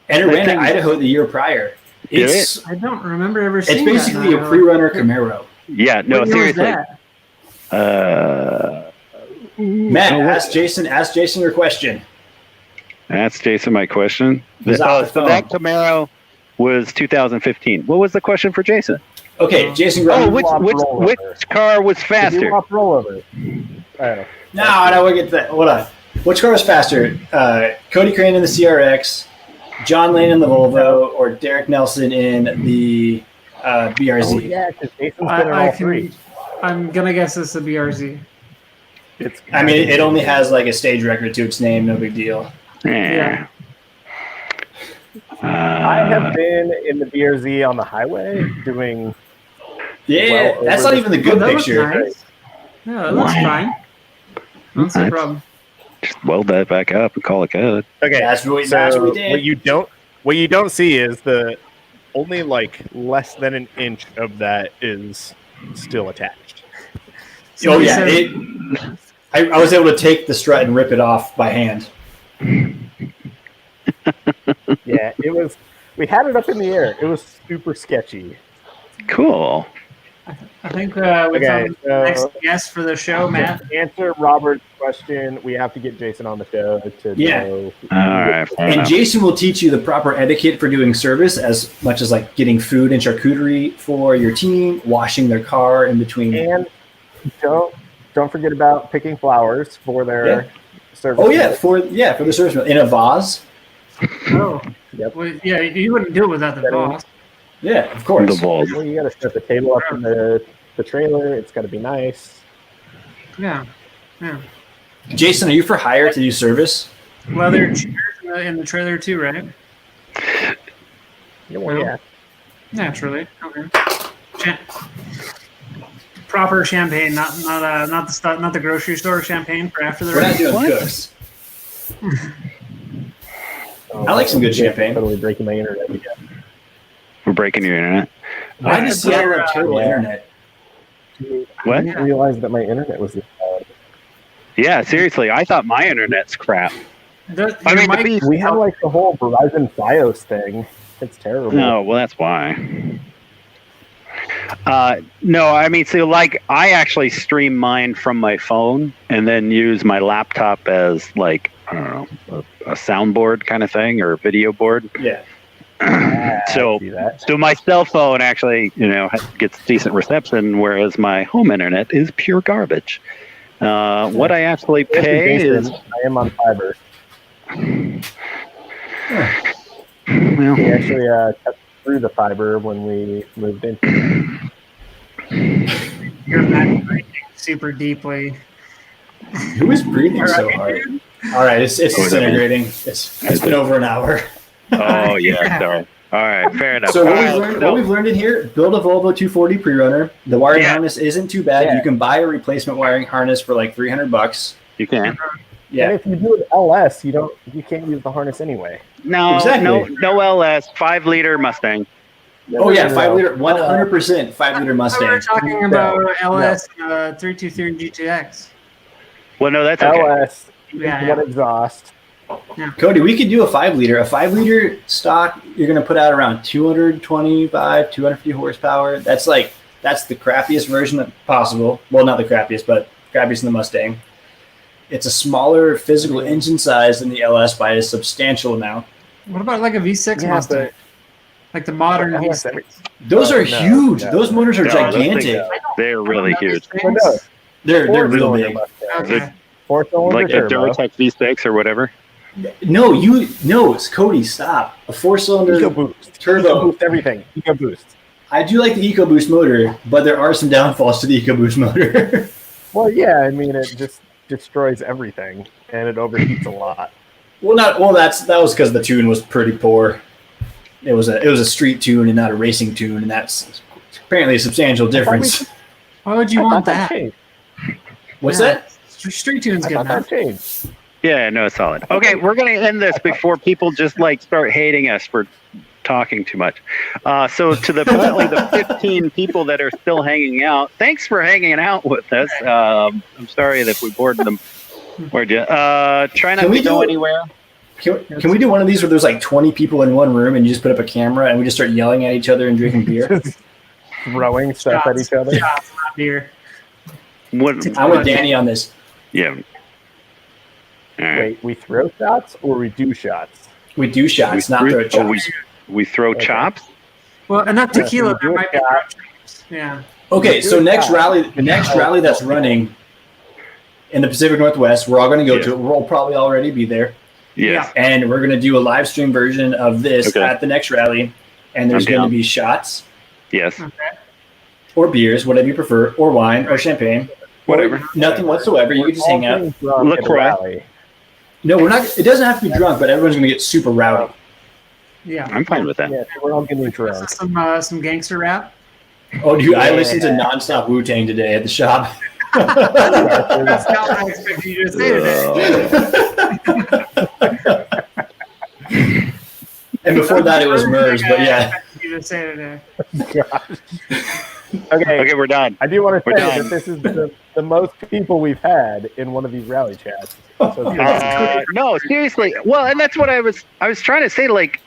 And it ran to Idaho the year prior. I don't remember ever seeing It's basically a pre-runner Camaro. Yeah. No, seriously. Matt, ask Jason your question. Ask Jason my question. So that Camaro was 2015. What was the question for Jason? Okay, Jason. Which car was faster? Rollover. No, we'll get to that. Hold on. Which car was faster? Cody Crane in the CRX, John Lane in the Volvo, or Derek Nelson in the BRZ? Oh, yeah, because Jason's been in all three. I'm gonna guess it's the BRZ. It only has like a stage record to its name. No big deal. Yeah. I have been in the BRZ on the highway doing. Yeah, that's not even the good picture. Nice. Yeah, that looks fine. That's no problem. Just weld that back up and call it good. Okay, that's what we did. What you don't see is the only like less than an inch of that is still attached. Oh yeah, I was able to take the strut and rip it off by hand. Yeah, it was. We had it up in the air. It was super sketchy. Cool. I think we found the next guest for the show, Matt. To answer Robert's question, we have to get Jason on the show to know. All right. And Jason will teach you the proper etiquette for doing service, as much as like getting food and charcuterie for your team, washing their car in between. And don't forget about picking flowers for their service. Oh yeah, for the service meal in a vase. Oh, yep. Well, yeah, you wouldn't do it without the vase. Yeah, of course. The balls. Well, you got to set the table up in the trailer. It's got to be nice. Yeah. Jason, are you for hire to do service? Leather chairs in the trailer too, right? Yeah. Naturally. Okay. Proper champagne, not the grocery store champagne for after the race. We're not doing cooks. I like some good champagne. Totally breaking my internet again. We're breaking your internet. Why does Seattle have terrible internet? What? I didn't realize that my internet was this bad. Yeah, seriously, I thought my internet's crap. We have like the whole Verizon Fios thing. It's terrible. No, well, that's why. No, I actually stream mine from my phone and then use my laptop as like, I don't know, a soundboard kind of thing or a video board. Yeah. So my cell phone actually, gets decent reception, whereas my home internet is pure garbage. What I actually pay is I am on fiber. Well, we actually cut through the fiber when we moved in. You're not breathing super deeply. Who is breathing so hard? All right, it's disintegrating. It's been over an hour. Oh yeah, sorry. All right, fair enough. So what we've learned in here: build a Volvo 240 pre-runner. The wiring harness isn't too bad. Yeah. You can buy a replacement wiring harness for like $300. You can. Yeah. And if you do an LS, you can't use the harness anyway. No, exactly. No LS. 5-liter Mustang. Oh yeah, 5-liter, 100% 5-liter Mustang. We were talking about LS 323 GTX. Well, no, that's okay. LS. One exhaust. Yeah. Cody, we could do a 5-liter. A 5-liter stock, you're going to put out around 225, 250 horsepower. That's the crappiest version possible. Well, not the crappiest, but crappiest in the Mustang. It's a smaller physical engine size than the LS by a substantial amount. What about like a V6 Mustang? Like the modern V6? Those are huge. No. Those motors are gigantic. They're really huge. They're real big. Okay. Like a Duratec V6 or whatever. No, Cody, stop. A 4-cylinder turbo. EcoBoost, everything. EcoBoost. I do like the EcoBoost motor, but there are some downfalls to the EcoBoost motor. Well, yeah, I mean, it just destroys everything, and it overheats a lot. That was because the tune was pretty poor. It was a street tune and not a racing tune, and that's apparently a substantial difference. Why would you want that? What's that? Street tune's good enough. Yeah, no, it's solid. Okay, we're going to end this before people just start hating us for talking too much. So to the 15 people that are still hanging out, thanks for hanging out with us. I'm sorry that we bored them. Bored you. Try not to go anywhere. Can we do one of these where there's like 20 people in one room and you just put up a camera and we just start yelling at each other and drinking beer? Throwing stuff at each other? Shots, not beer. I'm with Danny on this. Yeah. Wait, we throw shots or we do shots? We do shots, not throw chops. We throw chops? Well, enough tequila, there might be chops. Yeah. Okay, so next rally that's running in the Pacific Northwest, we're all going to go to it. We'll probably already be there. Yeah. And we're going to do a live stream version of this at the next rally. And there's going to be shots. Yes. Okay. Or beers, whatever you prefer, or wine, or champagne. Whatever. Nothing whatsoever. You can just hang out. LaCroix. No, we're not. It doesn't have to be drunk, but everyone's going to get super rowdy. Yeah. I'm fine with that. Yeah, we're all going to be drunk. Some gangster rap. Oh, dude, I listened to nonstop Wu-Tang today at the shop. That's not what I expected you to say today. And before that, it was MERS, but yeah. You to say today. Okay, we're done. I do want to say that this is the most people we've had in one of these rally chats. So no, seriously. Well, and that's what I was trying to say. Like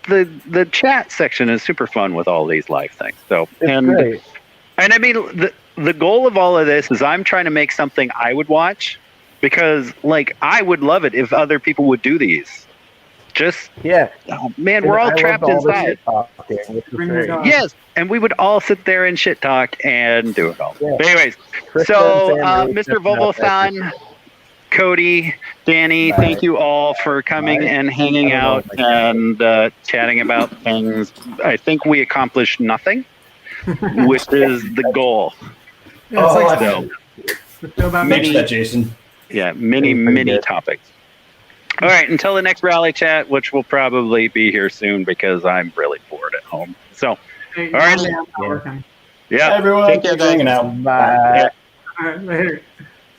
the chat section is super fun with all these live things. So it's great. And I mean the goal of all of this is I'm trying to make something I would watch, because I would love it if other people would do these. Oh, man, we're all trapped inside. Yes, and we would all sit there and shit talk and do it all. Yeah. But anyways, so Mr. Volvo-san, Cody, Danny, thank you all for coming and hanging out and chatting about things. I think we accomplished nothing, which is the goal. Yeah, Many that, Jason. Yeah, many topics. All right, until the next rally chat, which will probably be here soon because I'm really bored at home. So, all right. Yeah, everyone, take care, hanging out. Bye. All right, later.